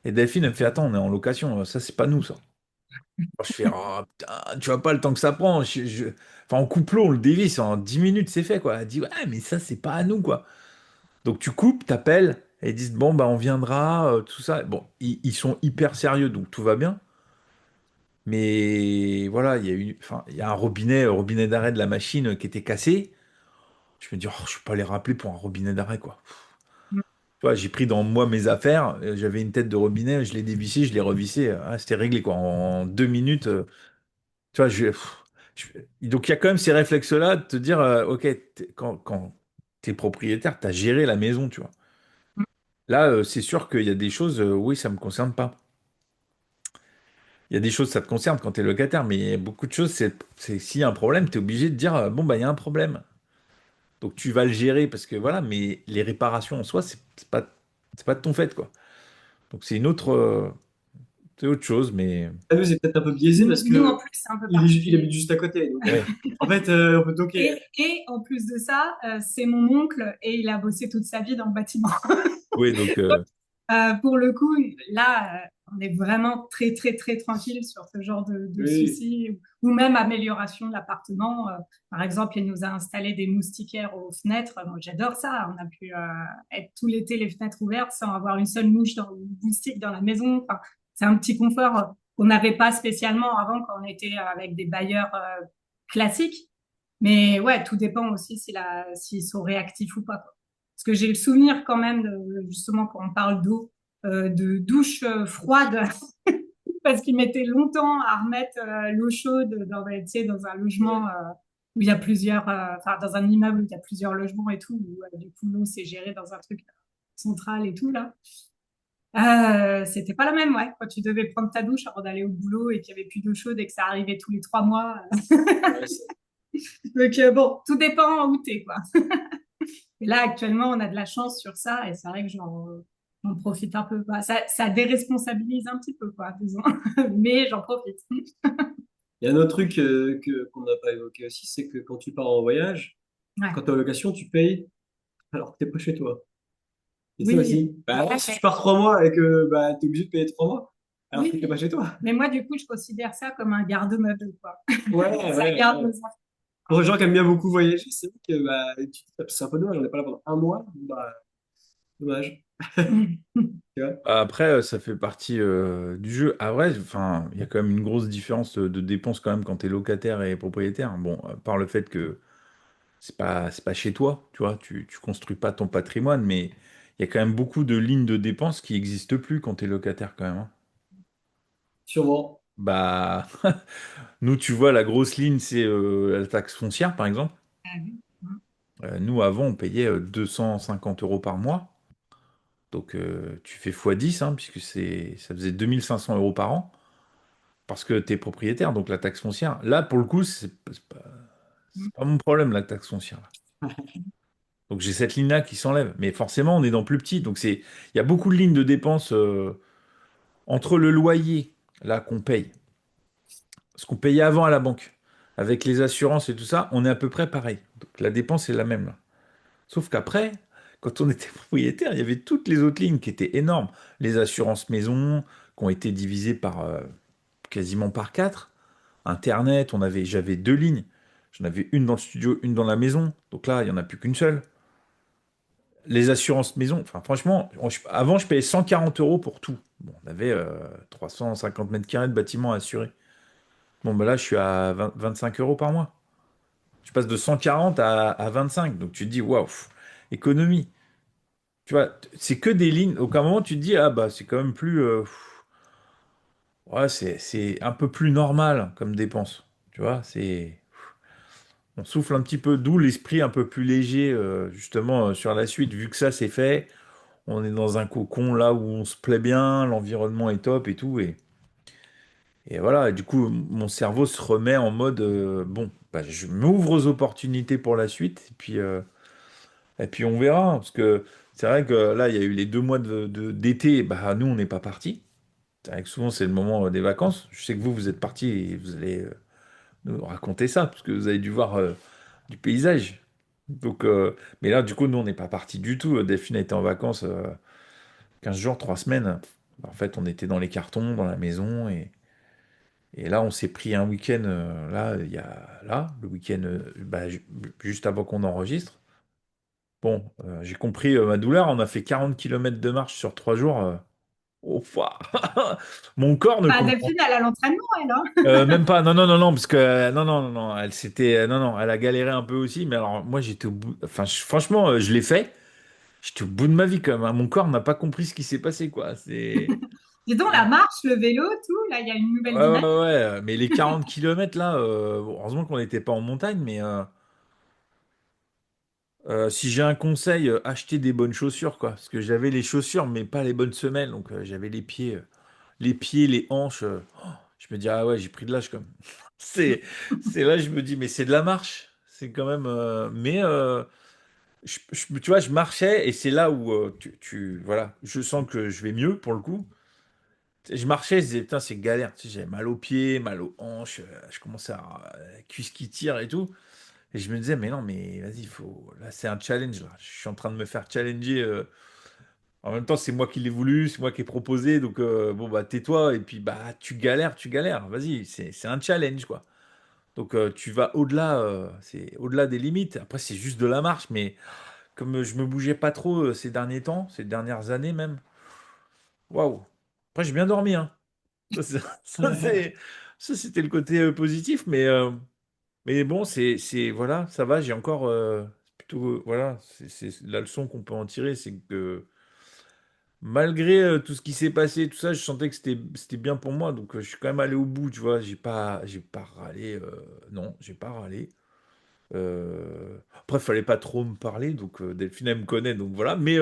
Et Delphine, elle me fait, attends, on est en location, ça, c'est pas nous, ça. Alors, je fais, oh putain, tu vois pas le temps que ça prend. Enfin, en couplot, on le dévisse en 10 minutes, c'est fait, quoi. Elle dit, ouais, mais ça, c'est pas à nous, quoi. Donc tu coupes, t'appelles, et ils disent, bon, bah on viendra, tout ça. Bon, ils sont hyper sérieux, donc tout va bien. Mais voilà, enfin, il y a un robinet d'arrêt de la machine qui était cassé. Je me dis, oh, je peux pas les rappeler pour un robinet d'arrêt, quoi. Tu vois, j'ai pris dans moi mes affaires, j'avais une tête de robinet, je l'ai dévissé, je l'ai revissé, c'était réglé, quoi. En 2 minutes, tu vois, donc il y a quand même ces réflexes-là de te dire, ok, quand t'es propriétaire, t'as géré la maison, tu vois. Là, c'est sûr qu'il y a des choses, oui, ça me concerne pas. Il y a des choses, ça te concerne quand tu es locataire, mais il y a beaucoup de choses, s'il y a un problème, tu es obligé de dire, bon, bah, il y a un problème. Donc tu vas le gérer parce que voilà, mais les réparations en soi, c'est pas de ton fait, quoi. Donc c'est autre chose, mais Ah, nous, c'est peut-être un peu biaisé parce Nous, en que plus, c'est un peu il habite particulier. juste à côté. Donc, ouais. en fait, on peut toquer. Et en plus de ça, c'est mon oncle et il a bossé toute sa vie dans le bâtiment. Oui, donc Pour le coup, là, on est vraiment très, très, très tranquille sur ce genre de Oui. soucis ou même amélioration de l'appartement. Par exemple, il nous a installé des moustiquaires aux fenêtres. Moi, j'adore ça. On a pu être tout l'été les fenêtres ouvertes sans avoir une seule moustique dans la maison. Enfin, c'est un petit confort qu'on n'avait pas spécialement avant quand on était avec des bailleurs classiques. Mais ouais, tout dépend aussi s'ils sont réactifs ou pas, quoi. Parce que j'ai le souvenir quand même, justement, quand on parle d'eau, de douche froide, parce qu'ils mettaient longtemps à remettre l'eau chaude tu sais, dans un logement où il y a plusieurs, enfin, dans un immeuble où il y a plusieurs logements et tout, où du coup l'eau c'est géré dans un truc central et tout, là. C'était pas la même, ouais. Quand tu devais prendre ta douche avant d'aller au boulot et qu'il y avait plus d'eau chaude et que ça arrivait tous les 3 mois. Ouais, Donc, bon, tout dépend où t'es, quoi. Et là, actuellement, on a de la chance sur ça et c'est vrai que j'en profite un peu. Bah, ça déresponsabilise un petit peu, quoi, disons. Mais j'en profite. il y a un autre truc qu'on n'a pas évoqué aussi, c'est que quand tu pars en voyage, Ouais. quand tu es en location, tu payes alors que t'es pas chez toi. Et ça Oui. aussi. Bah, si tu pars 3 mois et que bah, tu es obligé de payer 3 mois alors que t'es Oui. pas chez toi. Mais moi, du coup, je considère ça comme un garde-meuble, quoi. Ouais, Ça ouais, garde ouais. nos enfants. Pour les gens qui aiment bien beaucoup voyager, c'est vrai que bah, c'est un peu dommage, on n'est pas là pendant un mois. Bah, dommage. Tu vois. après, ça fait partie du jeu. Ah ouais, enfin, il y a quand même une grosse différence de dépenses quand même quand tu es locataire et propriétaire. Bon, par le fait que c'est pas chez toi, tu vois, tu construis pas ton patrimoine, mais il y a quand même beaucoup de lignes de dépenses qui n'existent plus quand tu es locataire quand même, hein. Sûrement. Bah, nous, tu vois, la grosse ligne, c'est la taxe foncière, par exemple. Ah oui. Nous, avant, on payait 250 euros par mois. Donc, tu fais x 10, hein, puisque ça faisait 2500 euros par an, parce que tu es propriétaire, donc la taxe foncière. Là, pour le coup, c'est pas mon problème, la taxe foncière, là. Donc, j'ai cette ligne-là qui s'enlève. Mais forcément, on est dans plus petit. Donc, il y a beaucoup de lignes de dépenses entre le loyer, là, qu'on paye, ce qu'on payait avant à la banque, avec les assurances et tout ça, on est à peu près pareil. Donc, la dépense est la même, là. Sauf qu'après, quand on était propriétaire, il y avait toutes les autres lignes qui étaient énormes. Les assurances maison, qui ont été divisées quasiment par 4. Internet, j'avais 2 lignes. J'en avais une dans le studio, une dans la maison. Donc là, il n'y en a plus qu'une seule. Les assurances maison, enfin franchement, avant je payais 140 euros pour tout. Bon, on avait 350 mètres carrés de bâtiment assuré. Bon, bah là, je suis à 25 euros par mois. Je passe de 140 à 25. Donc tu te dis, waouh, économie. Tu vois, c'est que des lignes. Aucun moment tu te dis, ah bah c'est quand même plus. Ouais, c'est un peu plus normal comme dépense. Tu vois, on souffle un petit peu, d'où l'esprit un peu plus léger, justement, sur la suite. Vu que ça c'est fait, on est dans un cocon là où on se plaît bien, l'environnement est top et tout. Et voilà, et du coup, mon cerveau se remet en mode, bon, bah, je m'ouvre aux opportunités pour la suite. Et puis on verra. Parce que c'est vrai que là, il y a eu les 2 mois d'été, bah, nous, on n'est pas partis. C'est vrai que souvent, c'est le moment des vacances. Je sais que vous êtes partis et vous allez nous raconter ça, parce que vous avez dû voir du paysage. Donc, mais là, du coup, nous, on n'est pas partis du tout. Delphine a été en vacances 15 jours, 3 semaines. En fait, on était dans les cartons, dans la maison. Et là, on s'est pris un week-end, là, le week-end bah, juste avant qu'on enregistre. Bon, j'ai compris ma douleur. On a fait 40 kilomètres de marche sur 3 jours. Oh, ouah. Mon corps ne Bah, comprend. Delphine, elle a l'entraînement, elle, hein. Même pas, non, non, non, non, parce que non, non, non, non, non, non, elle a galéré un peu aussi, mais alors moi j'étais au bout, enfin franchement, je l'ai fait, j'étais au bout de ma vie quand même, hein. Mon corps n'a pas compris ce qui s'est passé, quoi. Dis donc, la marche, le vélo, tout, là, il y a une Ouais, nouvelle ouais, dynamique. ouais, mais les 40 kilomètres là, bon, heureusement qu'on n'était pas en montagne, mais si j'ai un conseil, achetez des bonnes chaussures, quoi, parce que j'avais les chaussures, mais pas les bonnes semelles, donc j'avais les pieds, les hanches. je me dis, ah ouais, j'ai pris de l'âge quand même. C'est, c'est là, je me dis, mais c'est de la marche. C'est quand même. Mais tu vois, je marchais et c'est là où voilà, je sens que je vais mieux pour le coup. Je marchais, je disais, putain, c'est galère. Tu sais, j'avais mal aux pieds, mal aux hanches, je commençais à avoir cuisse qui tire et tout. Et je me disais, mais non, mais vas-y, faut. Là, c'est un challenge. Là. Je suis en train de me faire challenger. En même temps, c'est moi qui l'ai voulu, c'est moi qui ai proposé. Donc, bon, bah, tais-toi. Et puis, bah, tu galères, tu galères. Vas-y, c'est un challenge, quoi. Donc, tu vas au-delà, c'est au-delà des limites. Après, c'est juste de la marche. Mais comme je me bougeais pas trop ces derniers temps, ces dernières années même, waouh. Après, j'ai bien dormi, hein. Ça, c'est- ça, c'est- ça, c'était le côté positif. Mais bon, voilà, ça va. J'ai encore plutôt, voilà, c'est la leçon qu'on peut en tirer, c'est que malgré tout ce qui s'est passé, tout ça, je sentais que c'était bien pour moi. Donc, je suis quand même allé au bout, tu vois. J'ai pas râlé. Non, j'ai pas râlé. Après, il fallait pas trop me parler. Donc, Delphine, elle me connaît. Donc, voilà. Mais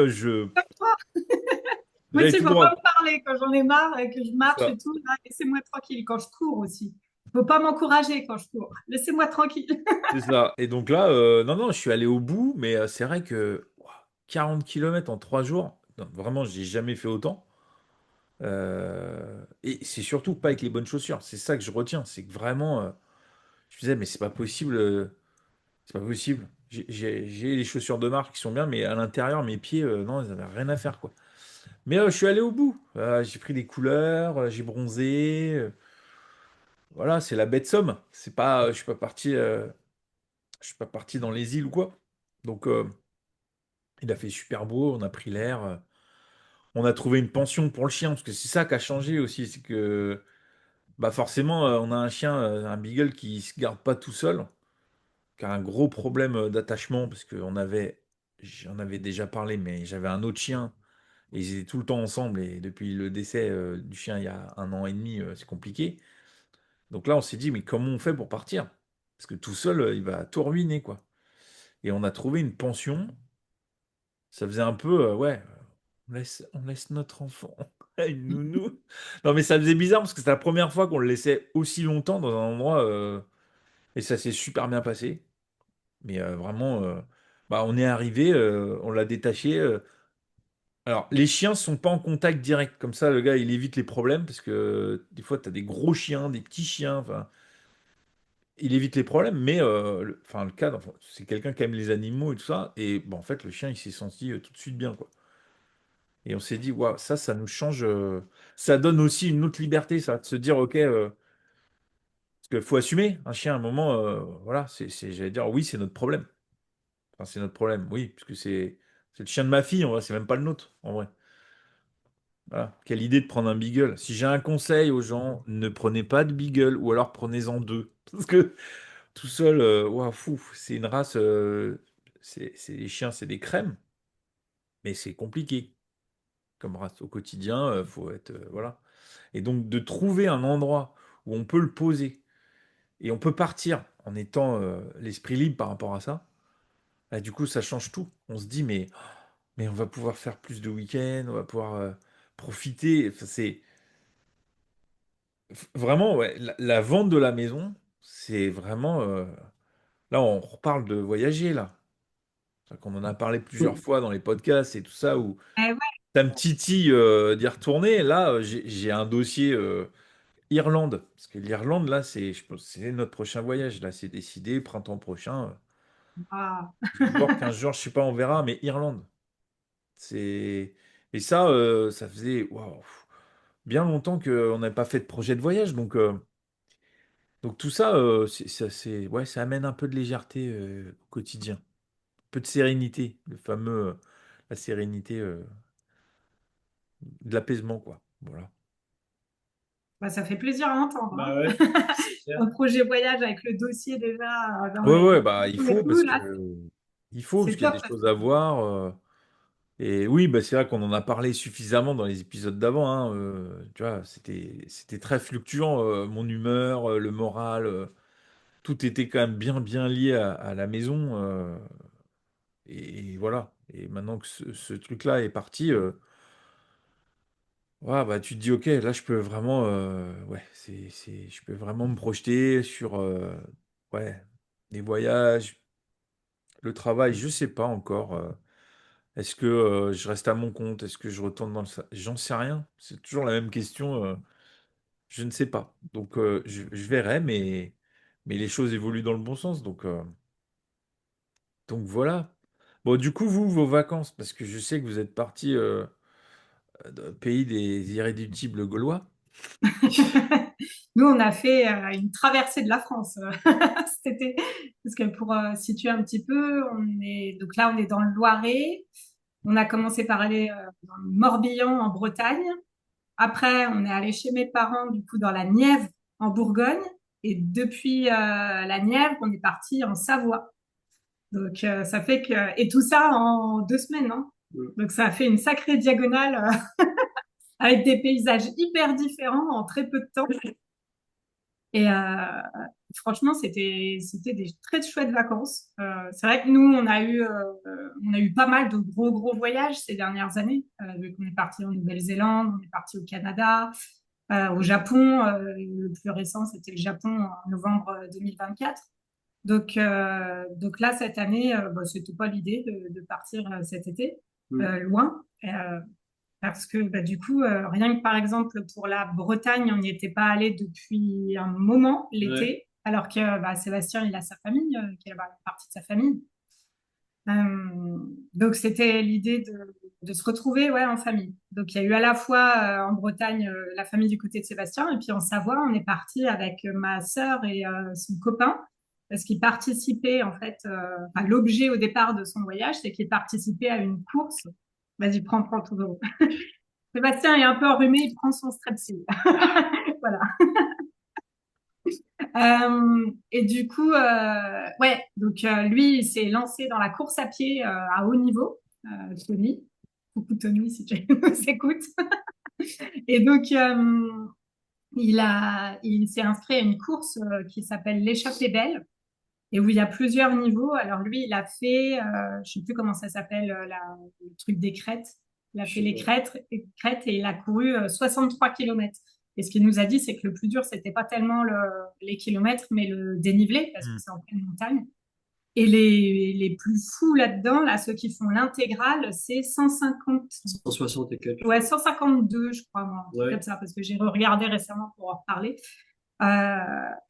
Moi j'avais aussi, il tout ne le faut pas droit. me parler quand j'en ai marre et que je marche Ça. et tout. Là, laissez-moi tranquille quand je cours aussi. Il ne faut pas m'encourager quand je cours. Laissez-moi tranquille. C'est ça. Et donc là, non, non, je suis allé au bout. Mais c'est vrai que ouah, 40 km en 3 jours, non, vraiment, j'ai jamais fait autant. Et c'est surtout pas avec les bonnes chaussures. C'est ça que je retiens. C'est que vraiment, je me disais, mais c'est pas possible. C'est pas possible. J'ai les chaussures de marque qui sont bien, mais à l'intérieur, mes pieds, non, ils avaient rien à faire, quoi. Mais je suis allé au bout. J'ai pris des couleurs, j'ai bronzé. Voilà, c'est la bête somme. C'est pas, je suis pas parti dans les îles ou quoi. Donc, il a fait super beau. On a pris l'air. On a trouvé une pension pour le chien, parce que c'est ça qui a changé aussi. C'est que bah forcément, on a un chien, un beagle qui se garde pas tout seul, qui a un gros problème d'attachement, parce j'en avais déjà parlé, mais j'avais un autre chien, et ils étaient tout le temps ensemble, et depuis le décès du chien il y a 1 an et demi, c'est compliqué. Donc là, on s'est dit, mais comment on fait pour partir? Parce que tout seul, il va tout ruiner, quoi. Et on a trouvé une pension, ça faisait un peu, ouais, on laisse notre enfant à une nounou. Non, mais ça faisait bizarre, parce que c'était la première fois qu'on le laissait aussi longtemps dans un endroit. Et ça s'est super bien passé. Mais vraiment, bah, on est arrivé, on l'a détaché. Alors, les chiens sont pas en contact direct. Comme ça, le gars, il évite les problèmes parce que des fois, tu as des gros chiens, des petits chiens. Enfin, il évite les problèmes. Mais enfin, le cadre, enfin, c'est quelqu'un qui aime les animaux et tout ça. Et bon, en fait, le chien, il s'est senti tout de suite bien, quoi. Et on s'est dit, waouh, ça nous change. Ça donne aussi une autre liberté, ça, de se dire, ok, parce qu'il faut assumer un chien à un moment. Voilà, j'allais dire, oui, c'est notre problème. Enfin, c'est notre problème, oui, puisque c'est le chien de ma fille, en vrai, c'est même pas le nôtre, en vrai. Voilà. Quelle idée de prendre un beagle. Si j'ai un conseil aux gens, ne prenez pas de beagle ou alors prenez-en deux. Parce que tout seul, ouah, fou, c'est une race, les chiens, c'est des crèmes, mais c'est compliqué comme race. Au quotidien, faut être, voilà. Et donc de trouver un endroit où on peut le poser et on peut partir en étant l'esprit libre par rapport à ça, bah, du coup, ça change tout. On se dit, mais on va pouvoir faire plus de week-ends, on va pouvoir profiter. Enfin, vraiment, ouais, la vente de la maison, c'est vraiment. Là, on reparle de voyager, là. C'est qu'on en a parlé plusieurs fois dans les podcasts et tout ça, où Eh ouais. ça me titille d'y retourner. Là, j'ai un dossier Irlande. Parce que l'Irlande, là, je pense, c'est notre prochain voyage. Là, c'est décidé, printemps prochain. Ah. 10 jours, 15 jours, je sais pas, on verra, mais Irlande. C'est. Et ça, ça faisait waouh, bien longtemps qu'on n'avait pas fait de projet de voyage. Donc tout ça, ouais, ça amène un peu de légèreté au quotidien. Un peu de sérénité, la sérénité, de l'apaisement, quoi. Voilà. Bah, ça fait plaisir à entendre, Bah hein. ouais, c'est clair. Un projet voyage avec le dossier déjà dans Ouais, ouais, les bah il et faut, tout, parce là, que parce c'est qu'il y a top. des choses à voir. Et oui, bah c'est vrai qu'on en a parlé suffisamment dans les épisodes d'avant, hein, tu vois, c'était très fluctuant, mon humeur, le moral. Tout était quand même bien bien lié à la maison. Et voilà. Et maintenant que ce truc-là est parti, Ouais, bah, tu te dis, ok, là, je peux vraiment, ouais, je peux vraiment me projeter sur, ouais, les voyages, le travail, je sais pas encore. Est-ce que je reste à mon compte? Est-ce que je retourne dans J'en sais rien. C'est toujours la même question. Je ne sais pas. Donc, je verrai, mais les choses évoluent dans le bon sens. Donc voilà. Bon, du coup, vous, vos vacances, parce que je sais que vous êtes parti pays des irréductibles gaulois. Nous, on a fait une traversée de la France cet été, parce que pour situer un petit peu, donc là, on est dans le Loiret. On a commencé par aller dans le Morbihan en Bretagne. Après, on est allé chez mes parents, du coup, dans la Nièvre en Bourgogne. Et depuis la Nièvre, on est parti en Savoie. Donc, ça fait que, et tout ça en 2 semaines, hein. Mm. Donc, ça a fait une sacrée diagonale avec des paysages hyper différents en très peu de temps. Et franchement, c'était des très chouettes vacances. C'est vrai que nous, on a eu pas mal de gros voyages ces dernières années. Vu qu'on est parti en Nouvelle-Zélande, on est parti au Canada, au Japon. Le plus récent, c'était le Japon en novembre 2024. Donc là, cette année, bah, c'était pas l'idée de partir cet été Mm. loin. Parce que bah, du coup, rien que par exemple pour la Bretagne, on n'y était pas allé depuis un moment Ouais. l'été, alors que bah, Sébastien, il a sa famille, qui est bah, une partie de sa famille. Donc c'était l'idée de se retrouver ouais, en famille. Donc il y a eu à la fois en Bretagne la famille du côté de Sébastien, et puis en Savoie, on est parti avec ma sœur et son copain, parce qu'il participait en fait, enfin, l'objet au départ de son voyage, c'est qu'il participait à une course. Vas-y, prends tout de haut. Sébastien est un peu enrhumé, il prend son strepsil. Voilà. Et du coup, ouais, donc lui, il s'est lancé dans la course à pied à haut niveau, Tony. Coucou Tony, si tu nous écoutes. Et donc, il s'est inscrit à une course qui s'appelle l'Échappée Belle et où il y a plusieurs niveaux. Alors lui, il a fait, je sais plus comment ça s'appelle, le truc des crêtes. Il a Je fait sais les pas. crêtes et il a couru 63 kilomètres. Et ce qu'il nous a dit, c'est que le plus dur, c'était pas tellement les kilomètres, mais le dénivelé, parce que Hmm. c'est en pleine montagne. Et les plus fous là-dedans, là, ceux qui font l'intégrale, c'est 150, 160 et quelques, je ouais, crois. 152, je crois, moi, un truc comme Ouais. ça, parce que j'ai regardé récemment pour en reparler.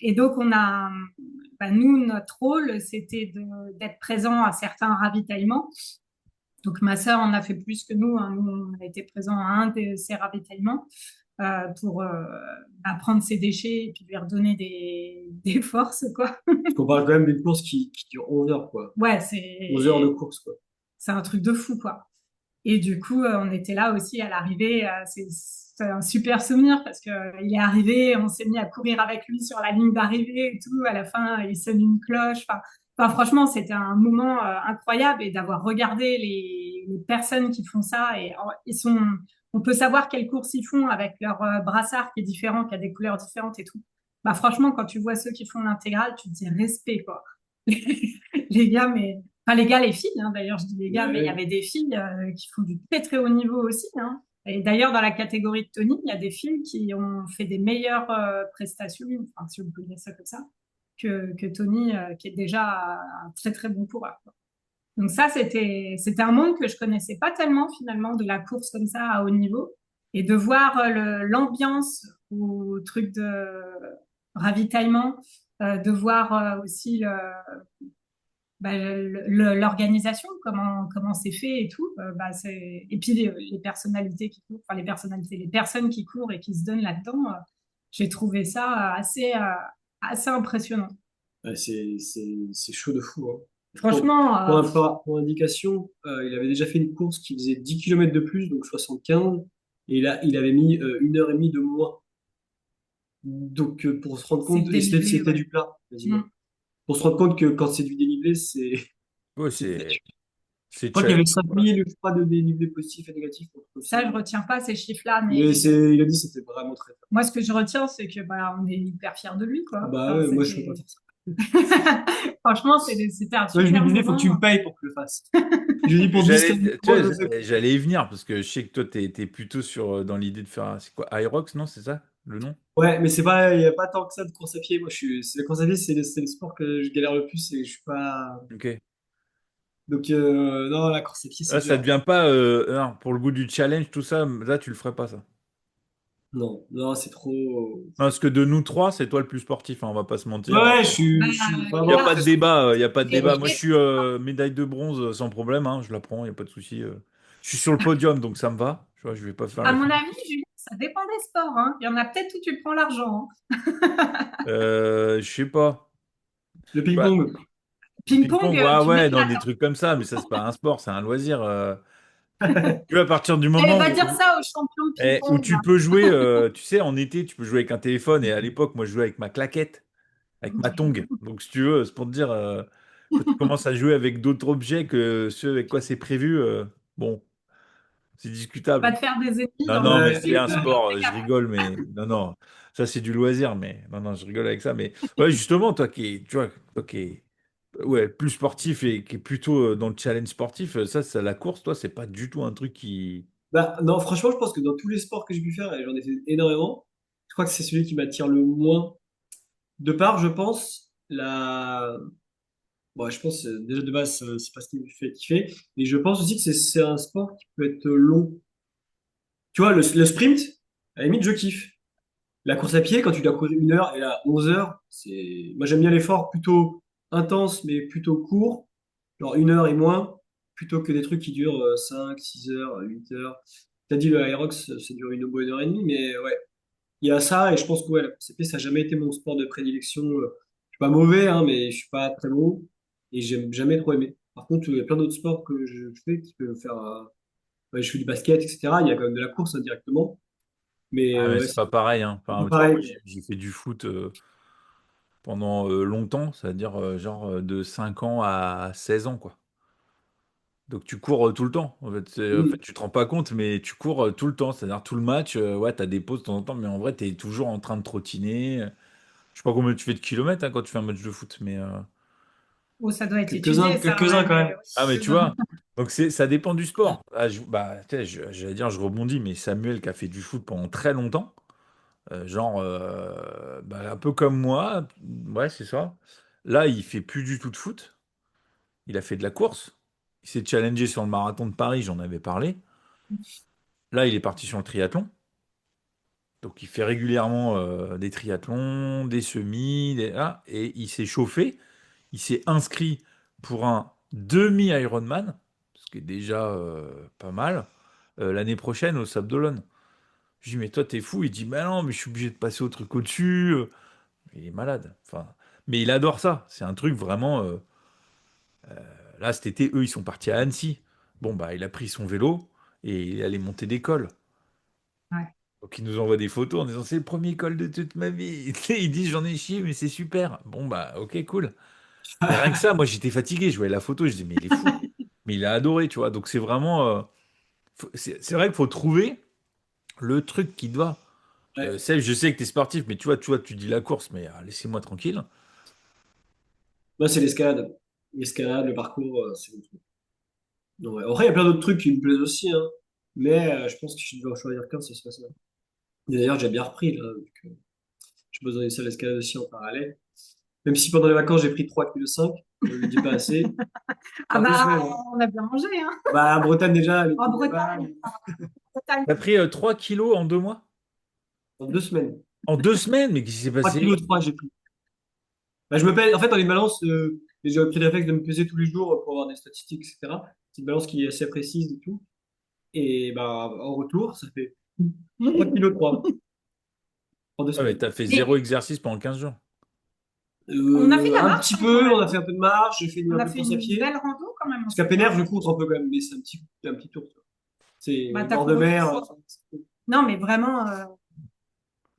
Et donc, bah, nous, notre rôle, c'était d'être présent à certains ravitaillements. Donc, ma sœur en a fait plus que nous, hein. Nous, on a été présents à un de ces ravitaillements pour bah, prendre ses déchets et puis lui redonner des forces, quoi. Parce qu'on parle quand même d'une course qui dure 11 heures, quoi. Ouais, 11 heures de course, quoi. c'est un truc de fou, quoi. Et du coup, on était là aussi à l'arrivée. C'est un super souvenir parce que il est arrivé, on s'est mis à courir avec lui sur la ligne d'arrivée et tout. À la fin, il sonne une cloche. Enfin, franchement, c'était un moment incroyable et d'avoir regardé les personnes qui font ça et on peut savoir quelles courses ils font avec leur brassard qui est différent, qui a des couleurs différentes et tout. Bah, franchement, quand tu vois ceux qui font l'intégrale, tu te dis respect, quoi. Les gars, mais enfin, les gars, les filles, hein, d'ailleurs, je dis les gars, mais il y Ouais. avait des filles qui font du très haut niveau aussi, hein. Et d'ailleurs, dans la catégorie de Tony, il y a des filles qui ont fait des meilleures prestations, enfin, si on peut dire ça comme ça, que Tony, qui est déjà un très bon coureur, quoi. Donc ça, c'était un monde que je connaissais pas tellement finalement de la course comme ça à haut niveau et de voir l'ambiance au truc de ravitaillement, de voir aussi bah, l'organisation, comment c'est fait et tout. Bah, et puis les personnalités qui courent, enfin les personnalités, les personnes qui courent et qui se donnent là-dedans, j'ai trouvé ça assez impressionnant. Ouais, c'est chaud de fou, hein. Pour, Franchement, pour indication, il avait déjà fait une course qui faisait 10 kilomètres de plus, donc 75, et là, il avait mis 1 heure et demie de moins. Donc, pour se rendre c'est le compte, et dénivelé, c'était ouais. du plat, Mm. quasiment. Pour se rendre compte que quand c'est du dénivelé, Ouais, c'est très dur. Je c'est crois qu'il y avait challenge, quoi. 5000, je crois, de dénivelé positif et négatif, un truc comme ça. Ça, je retiens pas ces chiffres-là, Mais mais il a dit que c'était vraiment très, très. moi, ce que je retiens, c'est que bah, on est hyper fiers de lui, Ah quoi. bah Enfin, ouais, moi, je peux pas c'était faire ça. Franchement, c'était un Moi, je lui super disais, faut que tu me moment. payes pour que je le fasse. Je lui dis, pour 10 J'allais, 15 tu euros, vois, je le fais. j'allais y venir parce que je sais que toi, t'es plutôt dans l'idée de faire, c'est quoi, Irox, non? C'est ça, le nom? Ouais, mais c'est pas, il y a pas tant que ça de course à pied. Moi, c'est la course à pied, c'est le sport que je galère le plus et je suis pas. Ok. Donc, non, la course à pied, c'est Là, ça dur. devient pas, non, pour le goût du challenge, tout ça, là, tu le ferais pas, ça. Non, non, c'est trop. Non, parce que de nous trois, c'est toi le plus sportif, hein, on va pas se mentir. Ouais, Bah, je suis Il n'y a vraiment pas là, de très sportif. débat, il y a pas de et- débat. Moi, je et- suis médaille de bronze sans problème, hein, je la prends, il n'y a pas de souci. Je suis sur le podium, donc ça me va. Tu vois, je vais pas faire à la mon fine. avis, Julien, ça dépend des sports, hein. Il y en a peut-être où tu prends l'argent, hein. Je sais pas. Le Bah, ping-pong. le Ping-pong, ping-pong, ouais, tu ouais, dans m'éclates, des hein. trucs comme ça, mais ça, c'est pas un sport, c'est un loisir. Tu vois, à partir du Eh, moment va dire ça aux champions de où ping-pong, là. tu peux jouer, tu sais, en été, tu peux jouer avec un téléphone, et à l'époque, moi, je jouais avec ma claquette, avec ma tongue. Donc, si tu veux, c'est pour te dire, quand tu commences à jouer avec d'autres objets que ceux avec quoi c'est prévu, bon, c'est Va discutable. te faire des ennemis Non, dans le non, mais Ouais, c'est c'est public, un clair. sport, t'es je capable. rigole, mais non, non, ça c'est du loisir, mais non, non, je rigole avec ça, mais ouais, justement, tu vois, toi qui es ouais, plus sportif et qui est plutôt dans le challenge sportif, ça, la course, toi, c'est pas du tout un truc qui. Bah, non, franchement, je pense que dans tous les sports que j'ai pu faire, et j'en ai fait énormément, je crois que c'est celui qui m'attire le moins. De part, je pense, la. Bon, je pense, déjà de base, c'est pas ce qui me fait kiffer. Mais je pense aussi que c'est un sport qui peut être long. Tu vois, le sprint, à la limite, je kiffe. La course à pied, quand tu dois courir 1 heure et là 11 heures, c'est. Moi, j'aime bien l'effort plutôt intense, mais plutôt court, genre 1 heure et moins, plutôt que des trucs qui durent 5, 6 heures, 8 heures. T'as dit le Aerox, ça dure une bonne heure et demie, mais ouais, il y a ça, et je pense que ouais, la course à pied, ça n'a jamais été mon sport de prédilection. Je suis pas mauvais, hein, mais je suis pas très bon, et j'aime jamais trop aimé. Par contre, il y a plein d'autres sports que je fais qui peuvent faire. Ouais, je fais du basket, etc. Il y a quand même de la course indirectement, mais Ah, mais ouais, c'est c'est pas pareil, hein. pas Enfin, tu vois, moi, pareil. j'ai fait du foot pendant longtemps, c'est-à-dire genre de 5 ans à 16 ans, quoi. Donc tu cours tout le temps. En fait, Mm. tu te rends pas compte, mais tu cours tout le temps. C'est-à-dire tout le match, ouais, t'as des pauses de temps en temps, mais en vrai, t'es toujours en train de trottiner. Je sais pas combien tu fais de kilomètres hein, quand tu fais un match de foot, mais Oh, ça doit être Quelques-uns, étudié, ça, ouais, quelques-uns quand mais même. ah mais oui, tu vois. Donc ça dépend du sport. Ah, bah, tu sais, j'allais dire, je rebondis, mais Samuel qui a fait du foot pendant très longtemps, genre, bah, un peu comme moi, ouais, c'est ça. Là, il fait plus du tout de foot. Il a fait de la course. Il s'est challengé sur le marathon de Paris, j'en avais parlé. Là, il est parti sur le triathlon. Donc il fait régulièrement des triathlons, des semis, et il s'est chauffé, il s'est inscrit pour un demi-Ironman, ce qui est déjà pas mal, l'année prochaine au Sable d'Olonne. Je dis, mais toi, t'es fou. Il dit, bah non, mais je suis obligé de passer au truc au-dessus. Il est malade. Enfin, mais il adore ça. C'est un truc vraiment. Là, cet été, eux, ils sont partis à Annecy. Bon, bah, il a pris son vélo et il est allé monter des cols. ouais. Donc il nous envoie des photos en disant c'est le premier col de toute ma vie. Il dit j'en ai chié mais c'est super. Bon bah ok cool. Mais rien que ça, moi j'étais fatigué, je voyais la photo, je dis mais il est fou. Mais il a adoré, tu vois. Donc c'est vraiment c'est vrai qu'il faut trouver le truc qui te va. Ouais. Seb, je sais que tu es sportif, mais tu dis la course, mais laissez-moi tranquille. Moi, c'est l'escalade. L'escalade, le parcours, c'est mon truc. Non, ouais. Après, il y a plein d'autres trucs qui me plaisent aussi, hein. Mais je pense que si je dois en choisir qu'un, ce serait ça. Et d'ailleurs, j'ai bien repris, là, vu que j'ai besoin d'une salle d'escalade aussi en parallèle. Même si pendant les vacances, j'ai pris 3,5 kg, je le dis pas assez. Ah En 2 semaines, bah, hein. on a bien mangé, hein. Bah, en Bretagne, déjà, les En trucs Bretagne, là-bas, en Bretagne. T'as pris 3 kilos en 2 mois? en 2 semaines. En 2 semaines? Mais qu'est-ce qui s'est 3 passé? kilos 3 j'ai pris. Bah, je me pèse, en fait, dans les balances, j'ai pris le réflexe de me peser tous les jours pour avoir des statistiques, etc. C'est une balance qui est assez précise et tout. Et bah, en retour, ça fait 3,3 kg en deux Ouais, mais semaines. t'as fait zéro Mais exercice pendant 15 jours. on a fait de la Un marche, petit hein, quand peu, on même. a fait un peu de marche, j'ai fait On un a peu de fait course à une pied. belle rando quand même. On Parce qu'à s'est fait Pénère, je cours un peu quand même, mais c'est un petit tour, tu vois. bah, C'est t'as bord de couru mer. tout. Non, mais vraiment,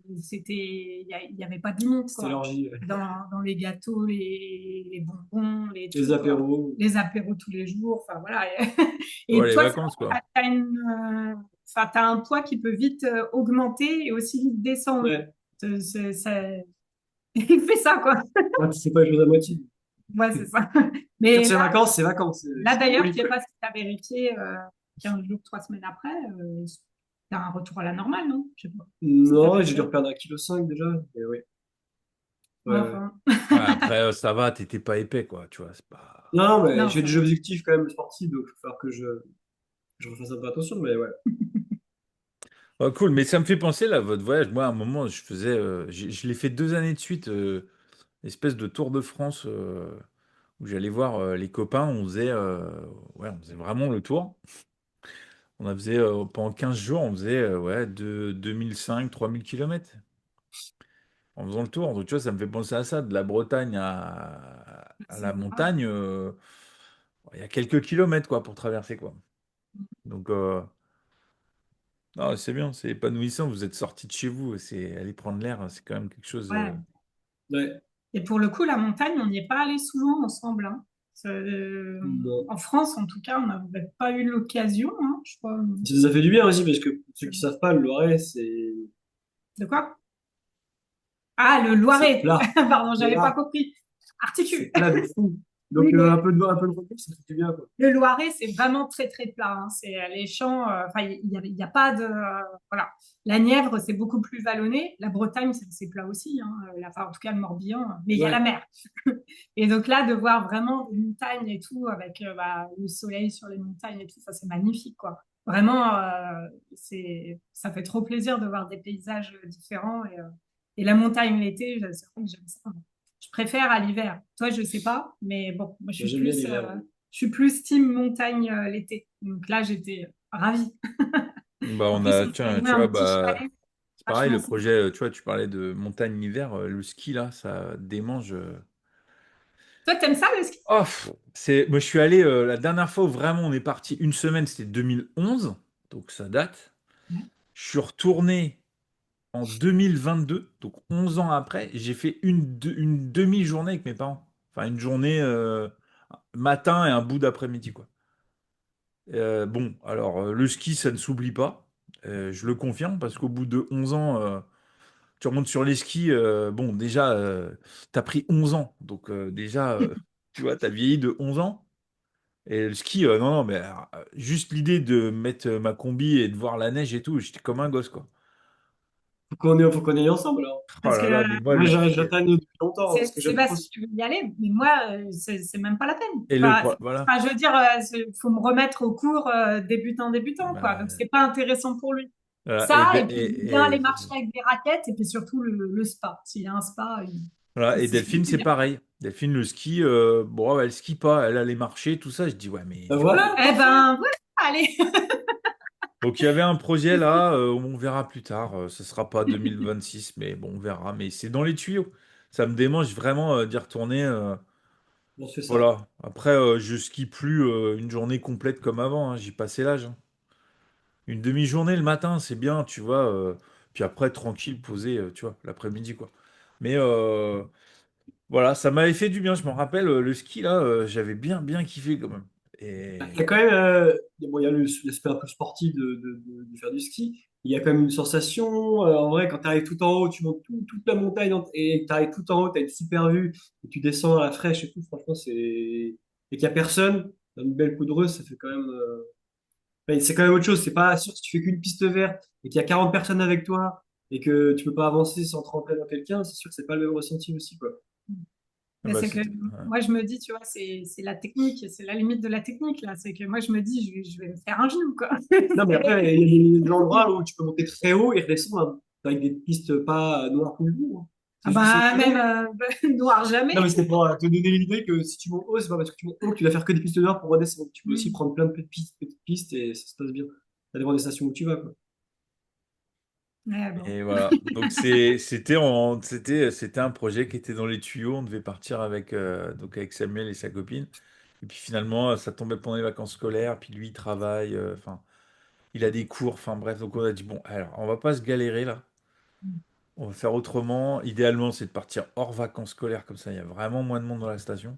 il y avait pas de limite, C'est quoi. l'orgie. Dans les gâteaux, les bonbons, les Les tout, quoi. apéros. Les apéros tous les jours, enfin voilà. Ouais, Et les toi, c'est vacances, quoi. vrai que enfin, t'as un poids qui peut vite augmenter et aussi vite descendre. Ouais. C'est- c'est- Il fait ça, quoi. Ouais, tu fais pas les choses à moitié. Ouais, c'est ça. Quand Mais c'est vacances, c'est vacances. là C'est d'ailleurs, je symbolique, sais quoi. pas si tu as vérifié 15 jours, 3 semaines après, tu as un retour à la normale, non? Je sais pas si tu as Non, j'ai dû vérifié. reperdre 1,5 kg déjà. Mais oui. Ouais, ouais. Enfin, Ouais, après, ça va, t'étais pas épais, quoi, tu vois, c'est pas... Non, mais non, j'ai ça des va. objectifs quand même sportifs, donc il va falloir que je refasse un peu attention, mais ouais. Oh, cool, mais ça me fait penser, là, votre voyage. Moi, à un moment, je faisais... je l'ai fait 2 années de suite, espèce de Tour de France, où j'allais voir les copains, ouais, on faisait vraiment le tour. On a faisait, pendant 15 jours, on faisait ouais, de 2005 3000 kilomètres en faisant le tour. Donc, tu vois, ça me fait penser à ça, de la Bretagne à C'est la sympa. montagne. Il y a quelques kilomètres, quoi, pour traverser, quoi. Donc, non, c'est bien, c'est épanouissant. Vous êtes sorti de chez vous, c'est aller prendre l'air, c'est quand même quelque chose. Ouais. Ouais. Et pour le coup, la montagne, on n'y est pas allé souvent ensemble, hein. Non. En France, en tout cas, on n'avait pas eu l'occasion, hein, je crois. Ça nous a fait du bien aussi, parce que pour ceux qui savent pas, le Loiret, De quoi? Ah, le c'est Loiret. plat. Pardon, j'avais pas Plat. compris. C'est Articule. plat de fou. Oui, Donc, un peu de recul, ça fait du bien, quoi. le Loiret, c'est vraiment très très plat, hein. C'est les champs. Enfin, il y a pas de voilà. La Nièvre, c'est beaucoup plus vallonné. La Bretagne, c'est plat aussi, hein. Enfin, en tout cas, le Morbihan. Mais il y a la Ouais. mer. Et donc là, de voir vraiment des montagnes et tout avec bah, le soleil sur les montagnes et tout, ça c'est magnifique, quoi. Vraiment, ça fait trop plaisir de voir des paysages différents et la montagne l'été, c'est vrai que j'aime ça. Je préfère à l'hiver. Toi, je sais pas, mais bon, moi Moi, j'aime bien l'hiver. je suis plus team montagne l'été. Donc là, j'étais ravie. Bah, En on plus, a, on s'est tiens, loué tu un vois, petit bah, chalet, c'est pareil, vachement le sympa. projet, tu vois, tu parlais de montagne hiver, le ski, là, ça démange. Toi, t'aimes ça le ski? Oh, moi, je suis allé, la dernière fois où vraiment on est parti une semaine, c'était 2011, donc ça date. Ouais. Je suis retourné en 2022, donc 11 ans après, j'ai fait une demi-journée avec mes parents. Enfin, une journée matin et un bout d'après-midi, quoi. Bon, alors, le ski, ça ne s'oublie pas. Je le confirme, parce qu'au bout de 11 ans, tu remontes sur les skis. Bon, déjà, t'as pris 11 ans. Donc, déjà, tu vois, t'as vieilli de 11 ans. Et le ski, non, non, mais juste l'idée de mettre ma combi et de voir la neige et tout, j'étais comme un gosse, quoi. Faut qu'on y aille ensemble, alors. Oh Parce que là là, mais moi, Moi, le ski. j'attends depuis longtemps, parce que C'est j'aime pas trop. si tu veux y aller, mais moi, c'est même pas la peine. Et Enfin, voilà. enfin, je veux dire, faut me remettre au cours débutant, quoi. Donc, Bah, c'est pas intéressant pour lui. voilà. Ça, et puis bien aller marcher avec des raquettes, et puis surtout le spa. S'il y a un spa, Voilà. Et c'est ce que Delphine, je veux c'est dire. pareil. Delphine, le ski, bon, elle skie pas, elle allait marcher, tout ça. Je dis, ouais, mais du coup. Voilà, Eh parfait. ben, voilà, allez. Donc, il y avait un projet là, on verra plus tard. Ce sera pas 2026, mais bon, on verra. Mais c'est dans les tuyaux. Ça me démange vraiment d'y retourner. On se fait ça. Voilà. Après, je skie plus une journée complète comme avant, hein. J'y passais l'âge, hein. Une demi-journée le matin, c'est bien, tu vois. Puis après, tranquille, posé, tu vois, l'après-midi, quoi. Mais voilà, ça m'avait fait du bien. Je m'en rappelle, le ski, là, j'avais bien, bien kiffé quand même. Il y a Et quand même, bon, il y a l'aspect un peu sportif de faire du ski. Il y a quand même une sensation, en vrai, quand tu arrives tout en haut, tu montes toute la montagne et tu arrives tout en haut, tu as une super vue, et tu descends à la fraîche et tout, franchement, et qu'il n'y a personne, t'as une belle poudreuse, ça fait quand même, enfin, c'est quand même autre chose. C'est pas sûr si tu fais qu'une piste verte et qu'il y a 40 personnes avec toi et que tu peux pas avancer sans te rentrer dans quelqu'un, c'est sûr que c'est pas le même ressenti aussi, quoi. ah Mais bah, c'est que c'était. moi, je me dis, tu vois, c'est la technique, c'est la limite de la technique, là. C'est que moi, je me dis, je vais me faire un genou, quoi. Non, mais après, il y a des endroits où tu peux monter très haut et redescendre avec des pistes pas noires tout le jour, hein. Ah C'est juste que c'est bah, même haut. noir Non, mais jamais. c'était pour te donner l'idée que si tu montes haut, c'est pas parce que tu montes haut que tu vas faire que des pistes noires pour redescendre. Tu peux aussi Mm. prendre plein de petites pistes et ça se passe bien. Ça dépend des stations où tu vas, quoi. Ouais, bon. Et voilà. Donc c'était un projet qui était dans les tuyaux. On devait partir avec Samuel et sa copine. Et puis finalement, ça tombait pendant les vacances scolaires. Puis lui, il travaille. Enfin, il a des cours. Enfin bref, donc on a dit bon, alors on va pas se galérer là. On va faire autrement. Idéalement, c'est de partir hors vacances scolaires, comme ça, il y a vraiment moins de monde dans la station.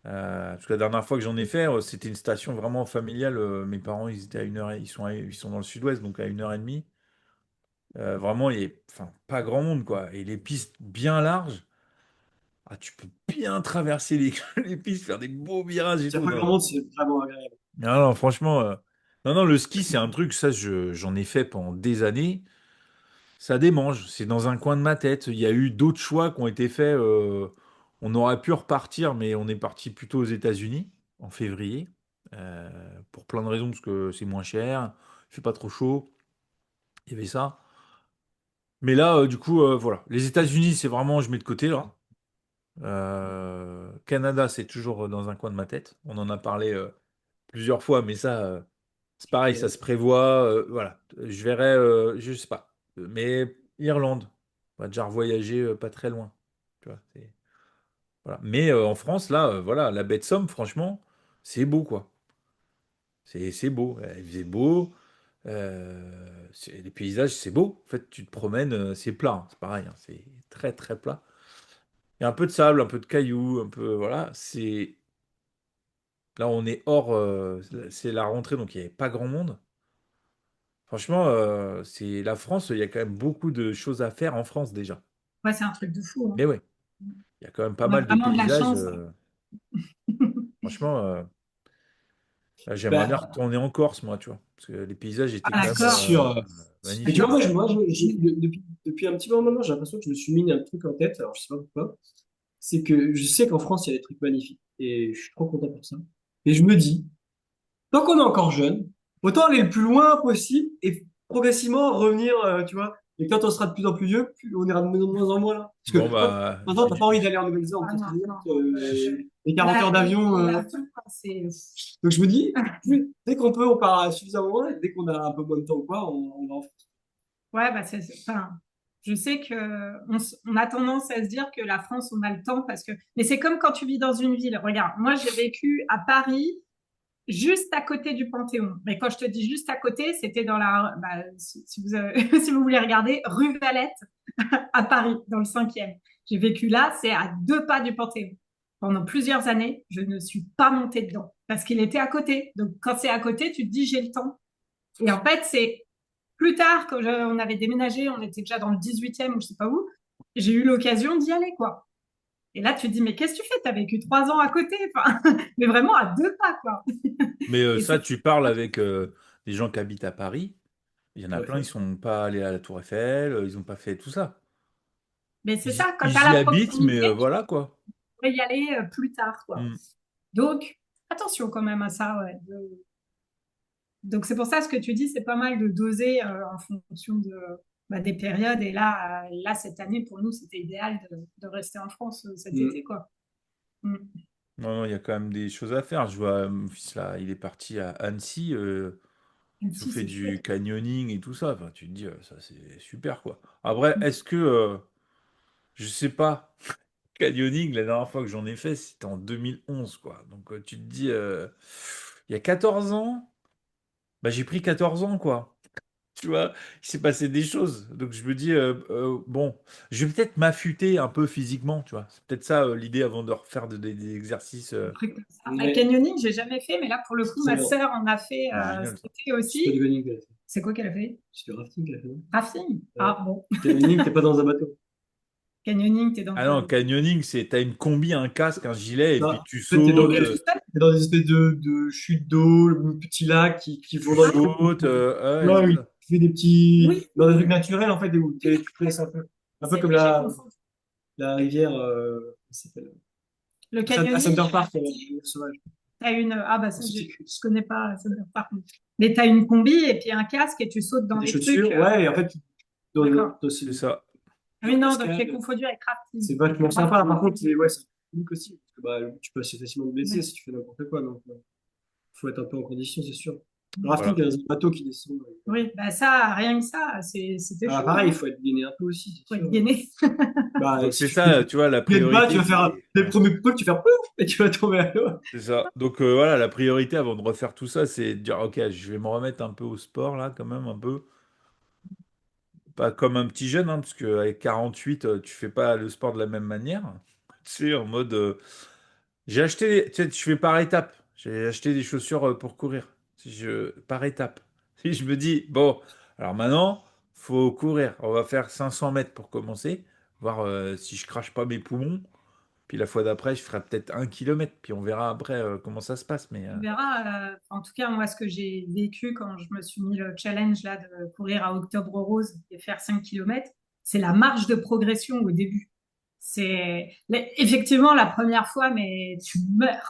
Parce que la dernière fois que j'en ai fait, c'était une station vraiment familiale. Mes parents, ils étaient à une heure, ils sont dans le sud-ouest, donc à 1h30. Vraiment, il est enfin, pas grand monde, quoi. Et les pistes bien larges, ah, tu peux bien traverser les, les pistes, faire des beaux virages et S'il n'y tout. a pas Non, grand monde, c'est vraiment agréable. non, non, franchement, non, non, le ski, c'est un truc, ça, j'en ai fait pendant des années. Ça démange, c'est dans un coin de ma tête. Il y a eu d'autres choix qui ont été faits. On aurait pu repartir, mais on est parti plutôt aux États-Unis en février, euh, pour plein de raisons, parce que c'est moins cher, il fait pas trop chaud. Il y avait ça. Mais là, du coup, voilà. Les États-Unis, c'est vraiment, je mets de côté là. Canada, c'est toujours dans un coin de ma tête. On en a parlé plusieurs fois, mais ça, c'est pareil, ça se prévoit. Voilà. Je verrai, je sais pas. Mais Irlande, on va déjà revoyager pas très loin. Tu vois, voilà. Mais en France, là, voilà, la baie de Somme, franchement, c'est beau, quoi. C'est beau. Il faisait beau. Les paysages, c'est beau. En fait, tu te promènes, c'est plat, hein, c'est pareil, hein, c'est très très plat. Il y a un peu de sable, un peu de cailloux, un peu, voilà. C'est là, on est hors, c'est la rentrée, donc il n'y avait pas grand monde. Franchement, c'est la France. Il y a quand même beaucoup de choses à faire en France déjà. Ouais, c'est un truc de fou, hein. Mais ouais, il y a quand même pas On a mal de vraiment de la paysages. chance. Franchement, là, j'aimerais bien Bah, retourner en Corse, moi, tu vois, parce que les paysages étaient Ah, quand la même c'est Corse. sûr. Mais tu vois, magnifiques. depuis un petit moment, j'ai l'impression que je me suis mis un truc en tête, alors je sais pas pourquoi. C'est que je sais qu'en France, il y a des trucs magnifiques. Et je suis trop content pour ça. Et je me dis, tant qu'on est encore jeune, autant aller le plus loin possible et progressivement revenir, tu vois. Et quand on sera de plus en plus vieux, on ira de moins en moins là. Parce Bon que toi, bah, maintenant, t'as pas envie d'aller en Nouvelle-Zélande, Ah parce non, que non. les 40 heures d'avion. On a tout, quoi, c'est... Donc je me dis, dès qu'on peut, on part suffisamment loin, et dès qu'on a un peu moins de temps ou quoi, on va en France. Ouais, bah enfin, je sais que on a tendance à se dire que la France, on a le temps parce que, mais c'est comme quand tu vis dans une ville. Regarde, moi, j'ai vécu à Paris, juste à côté du Panthéon. Mais quand je te dis juste à côté, c'était dans bah, si vous si vous voulez regarder, rue Valette à Paris, dans le 5e. J'ai vécu là, c'est à 2 pas du Panthéon. Pendant plusieurs années, je ne suis pas montée dedans parce qu'il était à côté. Donc, quand c'est à côté, tu te dis j'ai le temps. Et en fait, c'est plus tard, quand on avait déménagé, on était déjà dans le 18e ou je sais pas où, j'ai eu l'occasion d'y aller, quoi. Et là, tu te dis, mais qu'est-ce que tu fais? T'as vécu 3 ans à côté, enfin, mais vraiment à 2 pas, quoi. mais Et ça, c'est, tu parles avec des gens qui habitent à Paris. Il y en a Tout à plein, ils fait. sont pas allés à la Tour Eiffel, ils n'ont pas fait tout ça. mais c'est ça, quand Ils t'as y la habitent, mais proximité, tu voilà quoi. pourrais y aller plus tard, quoi. Hmm. Donc, attention quand même à ça, ouais. Donc, c'est pour ça, ce que tu dis, c'est pas mal de doser en fonction bah, des périodes. Et là, cette année, pour nous, c'était idéal de rester en France cet Mm. été, quoi. Mm. Non, non, il y a quand même des choses à faire. Je vois mon fils là, il est parti à Annecy. Ils ont Annecy, fait c'est du chouette. canyoning et tout ça. Enfin, tu te dis, ça c'est super quoi. Après, est-ce que, je sais pas, canyoning, la dernière fois que j'en ai fait, c'était en 2011 quoi. Donc tu te dis, il y a 14 ans, bah, j'ai pris 14 ans quoi. Tu vois, il s'est passé des choses. Donc je me dis, bon, je vais peut-être m'affûter un peu physiquement, tu vois. C'est peut-être ça l'idée avant de refaire des exercices. Un truc comme ça. Bah, Mais canyoning, j'ai jamais fait, mais là, pour le coup, c'est ma bon. sœur en a fait C'est génial cet ça. été C'est pas du aussi. canyoning qu'elle a fait. C'est quoi qu'elle a fait? C'est du rafting qu'elle a fait, non? Rafting. Ah bon, Canyoning, t'es pas dans un bateau. canyoning, t'es dans Ah un... non, canyoning, c'est t'as une combi, un casque, un gilet, et Non. puis En tu fait, sautes, Tout seul? t'es dans des espèces de chutes d'eau, le petit lac qui tu vont dans les trucs. sautes, ouais, Ouais, c'est oui, ça. tu fais des petits, Oui, dans des trucs naturels, en fait, où oui, tu te laisses un peu c'est comme vrai, j'ai confondu. la rivière, comment ça s'appelle? Le À canyoning, Center Park, la rivière sauvage. t'as une... Ah bah ça, Ensuite, je connais pas, ça, par contre. Mais t'as une combi et puis un casque et tu sautes dans des les trucs. chaussures, ouais, et en fait, D'accord. C'est aussi ça. Ah oui, genre non, donc j'ai cascade. confondu avec rafting. C'est vachement sympa. Par contre, ouais, c'est unique aussi. Parce que, bah, tu peux assez facilement te blesser Ouais. si tu fais n'importe quoi. Donc, faut être un peu en condition, c'est sûr. Le rafting, Voilà. il y a un bateau qui descend. Oui, bah ça, rien que ça, c'était Ah, chaud, pareil, il hein. faut être gainé un peu aussi, Faut c'est être sûr. gainé. Bah, Donc si c'est tu ça, tu vois, la ne gagnes pas, tu priorité, vas faire c'est les ouais, premiers points, tu vas faire pouf et tu vas tomber à l'eau. c'est ça. Donc voilà, la priorité avant de refaire tout ça, c'est de dire, ok, je vais me remettre un peu au sport là, quand même, un peu. Pas comme un petit jeune, hein, parce qu'avec 48, tu fais pas le sport de la même manière. Tu sais, en mode, j'ai acheté, tu sais, je fais par étapes. J'ai acheté des chaussures pour courir. Par étapes. Et je me dis, bon, alors maintenant, faut courir. On va faire 500 mètres pour commencer, voir si je crache pas mes poumons. Puis la fois d'après, je ferai peut-être 1 kilomètre. Puis on verra après comment ça se passe. Mais On verra. En tout cas, moi, ce que j'ai vécu quand je me suis mis le challenge là de courir à Octobre Rose et faire 5 kilomètres, c'est la marge de progression au début. Effectivement la première fois, mais tu meurs.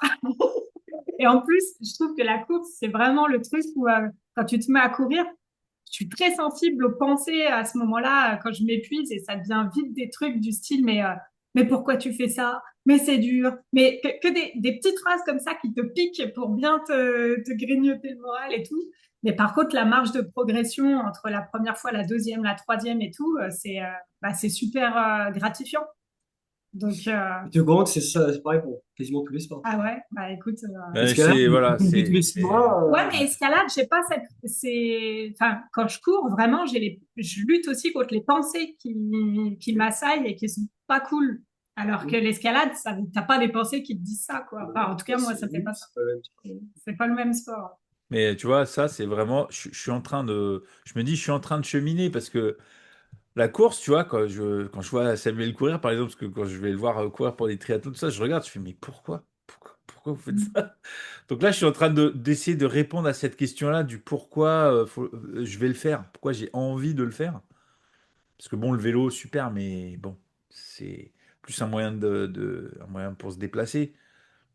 Et en plus, je trouve que la course, c'est vraiment le truc où quand tu te mets à courir, je suis très sensible aux pensées à ce moment-là, quand je m'épuise et ça devient vite des trucs du style, mais pourquoi tu fais ça? Mais c'est dur. Mais que des petites phrases comme ça qui te piquent pour bien te grignoter le moral et tout. Mais par contre, la marge de progression entre la première fois, la deuxième, la troisième et tout, c'est super gratifiant. Donc, Et tu es au courant que c'est ça, c'est pareil pour quasiment tous les sports. ah ouais, bah écoute, Escalade, c'est voilà, tous les 6 mois, ouais, mais escalade, j'ai pas enfin, quand je cours, vraiment, je lutte aussi contre les pensées qui m'assaillent et qui sont pas cool. Alors que l'escalade, t'as pas des pensées qui te disent ça, quoi. Enfin, en tout cas, moi, ça fait pas ça. c'est pas la même chose. C'est pas le même sport. Mais tu vois, ça, c'est vraiment. Je suis en train de. Je me dis, je suis en train de cheminer parce que la course, tu vois, quand je vois Samuel courir, par exemple, parce que quand je vais le voir courir pour des triathlons, tout ça, je regarde, je fais, mais pourquoi vous faites Mm. ça? Donc là, je suis en train d'essayer de répondre à cette question-là du pourquoi je vais le faire, pourquoi j'ai envie de le faire. Parce que bon, le vélo, super, mais bon, c'est plus un moyen un moyen pour se déplacer.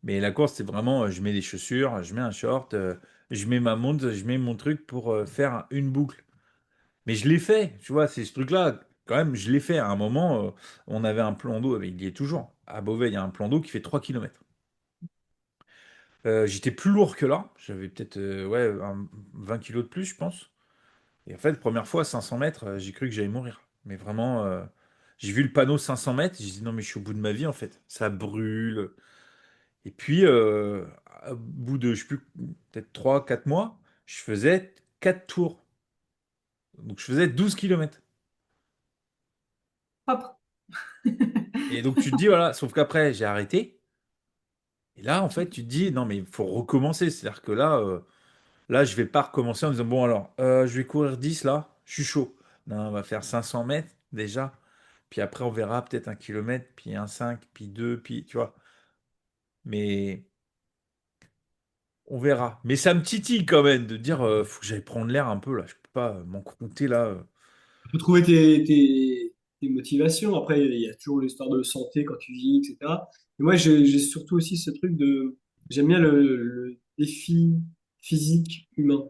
Mais la course, c'est vraiment, je mets des chaussures, je mets un short, je mets ma montre, je mets mon truc pour faire une boucle. Mais je l'ai fait, tu vois, c'est ce truc-là, quand même, je l'ai fait. À un moment, on avait un plan d'eau, mais il y est toujours. À Beauvais, il y a un plan d'eau qui fait 3 kilomètres. J'étais plus lourd que là, j'avais peut-être ouais, 20 kilos de plus, je pense. Et en fait, première fois, 500 mètres, j'ai cru que j'allais mourir. Mais vraiment, j'ai vu le panneau 500 mètres, j'ai dit non, mais je suis au bout de ma vie en fait. Ça brûle. Et puis, au bout de, je sais plus, peut-être 3 4 mois, je faisais 4 tours. Donc, je faisais 12 kilomètres. Propre. Et donc, tu te dis, voilà, sauf qu'après, j'ai arrêté. Et là, en fait, tu te dis, non, mais il faut recommencer. C'est-à-dire que là, là, je vais pas recommencer en disant, bon, alors, je vais courir 10 là, je suis chaud. Non, on va faire 500 mètres déjà. Puis après, on verra peut-être 1 kilomètre, puis un 5 puis 2 puis, tu vois. Mais on verra. Mais ça me titille quand même de dire, faut que j'aille prendre l'air un peu là. Je peux pas m'en compter là. Tu peux trouver tes motivations. Après, il y a toujours l'histoire de santé quand tu vis, etc. Et moi, j'ai surtout aussi ce truc de, j'aime bien le défi physique humain.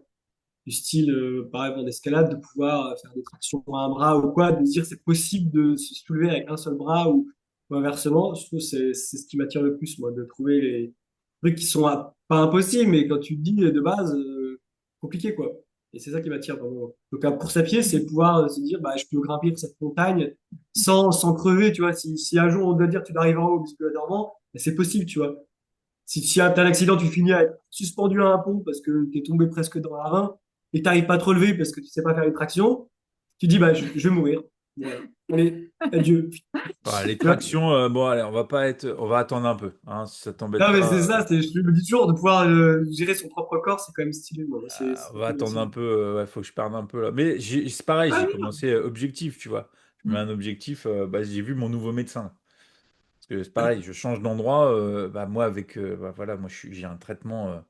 Du style, par exemple, en escalade, de pouvoir faire des tractions à un bras ou quoi, de se dire c'est possible de se soulever avec un seul bras ou inversement. Je trouve que c'est ce qui m'attire le plus, moi, de trouver les trucs qui sont pas impossibles, mais quand tu te dis de base, compliqué, quoi. Et c'est ça qui m'attire vraiment. Donc, un course à pied, c'est pouvoir se dire, bah, je peux grimper cette montagne sans crever, tu vois. Si un jour on doit dire tu dois arriver en haut obligatoirement, bah, c'est possible, tu vois. Si t'as un accident, tu finis à être suspendu à un pont parce que t'es tombé presque dans la ravin et t'arrives pas à te relever parce que tu sais pas faire une traction, tu dis, bah, je vais mourir. Voilà. Allez, adieu. Voilà, les Tu vois. tractions, bon, allez, on va attendre un peu, hein, si ça t'embête Non, mais c'est pas. ça, je me dis toujours de pouvoir gérer son propre corps, c'est quand même stylé, moi. On C'est va cool attendre un aussi. peu, ouais, faut que je perde un peu là. Mais c'est pareil, Ah j'ai oui. commencé objectif, tu vois. Je me mets un objectif, bah, j'ai vu mon nouveau médecin. Parce que c'est Ouais. pareil, je change d'endroit. Bah, moi, bah, voilà, j'ai un traitement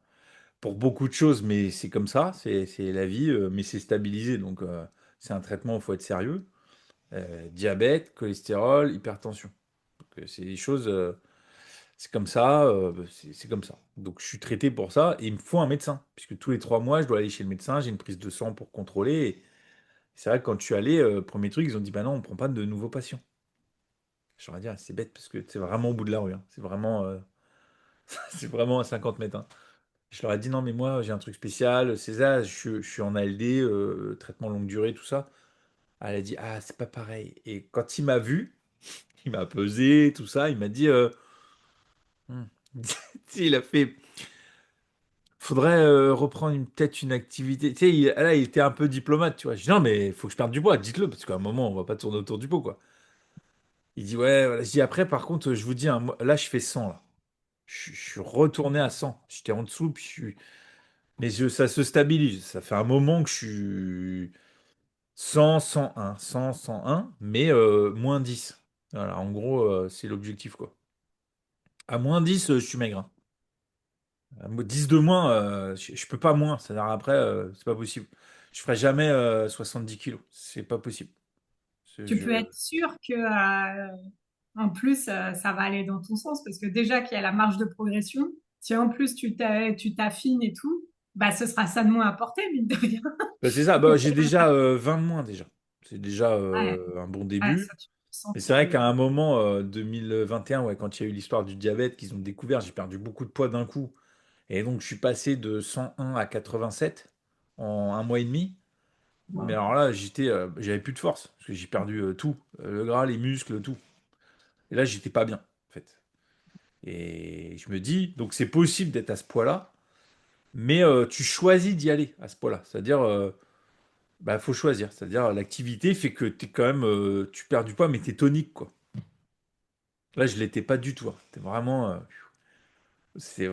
pour beaucoup de choses, mais c'est comme ça, c'est la vie, mais c'est stabilisé. Donc, c'est un traitement où il faut être sérieux. Diabète, cholestérol, hypertension. Donc, c'est des choses, c'est comme ça, c'est comme ça. Donc, je suis traité pour ça et il me faut un médecin. Puisque tous les 3 mois, je dois aller chez le médecin, j'ai une prise de sang pour contrôler. Et c'est vrai que quand je suis allé, premier truc, ils ont dit, bah non, on prend pas de nouveaux patients. Je leur ai dit, ah, c'est bête parce que c'est vraiment au bout de la rue, hein. C'est vraiment, c'est vraiment à 50 mètres, hein. Je leur ai dit, non, mais moi, j'ai un truc spécial. César, je suis en ALD, traitement longue durée, tout ça. Elle a dit, ah, c'est pas pareil. Et quand il m'a vu, il m'a pesé, tout ça, il m'a dit, hmm. Il a fait, faudrait reprendre peut-être une activité. Tu sais, là, il était un peu diplomate, tu vois. Je dis, non, mais il faut que je perde du poids, dites-le, parce qu'à un moment, on va pas tourner autour du pot, quoi. Il dit, ouais, voilà. Je dis, après, par contre, je vous dis, hein, là, je fais 100 là. Je suis retourné à 100. J'étais en dessous, puis ça se stabilise. Ça fait un moment que je suis. 100, 101, 100, 101, mais moins 10. Voilà, en gros, c'est l'objectif, quoi. À moins 10, je suis maigre, hein. 10 de moins, je peux pas moins. C'est-à-dire après, c'est pas possible. Je ferai jamais 10 kilos. C'est pas possible. Tu peux être sûr que, en plus, ça va aller dans ton sens parce que déjà qu'il y a la marge de progression, si en plus tu t'affines et tout, bah ce sera ça de moins à porter, mine de rien. Bah, c'est ça. Bah, j'ai déjà 20 de moins déjà. C'est déjà Ouais, un bon ouais, début. ça tu peux Mais c'est sentir vrai le. qu'à un moment, 2021, ouais, quand il y a eu l'histoire du diabète qu'ils ont découvert, j'ai perdu beaucoup de poids d'un coup. Et donc, je suis passé de 101 à 87 en un mois et demi. Mais Wow. alors là, j'avais plus de force parce que j'ai perdu tout, le gras, les muscles, tout. Et là, j'étais pas bien, en fait. Et je me dis, donc c'est possible d'être à ce poids-là, mais tu choisis d'y aller à ce poids-là. C'est-à-dire, bah, faut choisir. C'est-à-dire, l'activité fait que t'es quand même, tu perds du poids, mais t'es tonique, quoi. Là, je l'étais pas du tout, hein. C'était vraiment, c'est,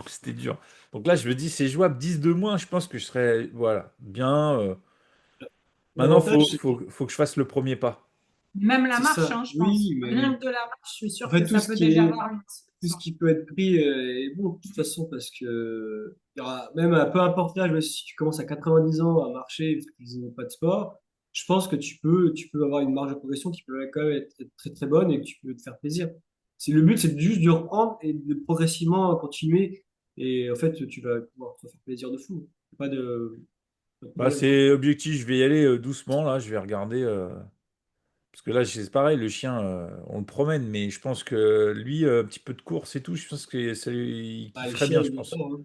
c'était dur. Donc là, je me dis, c'est jouable. 10 de moins, je pense que je serais, voilà, bien. Maintenant, L'avantage, c'est que, faut que je fasse le premier pas. Même la c'est marche, ça. hein, je pense. Oui, Rien mais que de la marche, je suis en sûre que fait, ça peut déjà avoir une tout ce incidence. qui peut être pris est bon de toute façon parce que il y aura, même à peu importe l'âge, même si tu commences à 90 ans à marcher parce qu'ils n'ont pas de sport, je pense que tu peux avoir une marge de progression qui peut quand même être très très bonne et que tu peux te faire plaisir. C'est le but, c'est juste de reprendre et de progressivement continuer et en fait, tu vas pouvoir te faire plaisir de fou. Pas de Bah, problème quoi. c'est objectif, je vais y aller doucement, là, je vais regarder. Parce que là, c'est pareil, le chien, on le promène, mais je pense que lui, un petit peu de course et tout, je pense que ça lui Ah, le kifferait chien, bien, je il pense. attend, hein.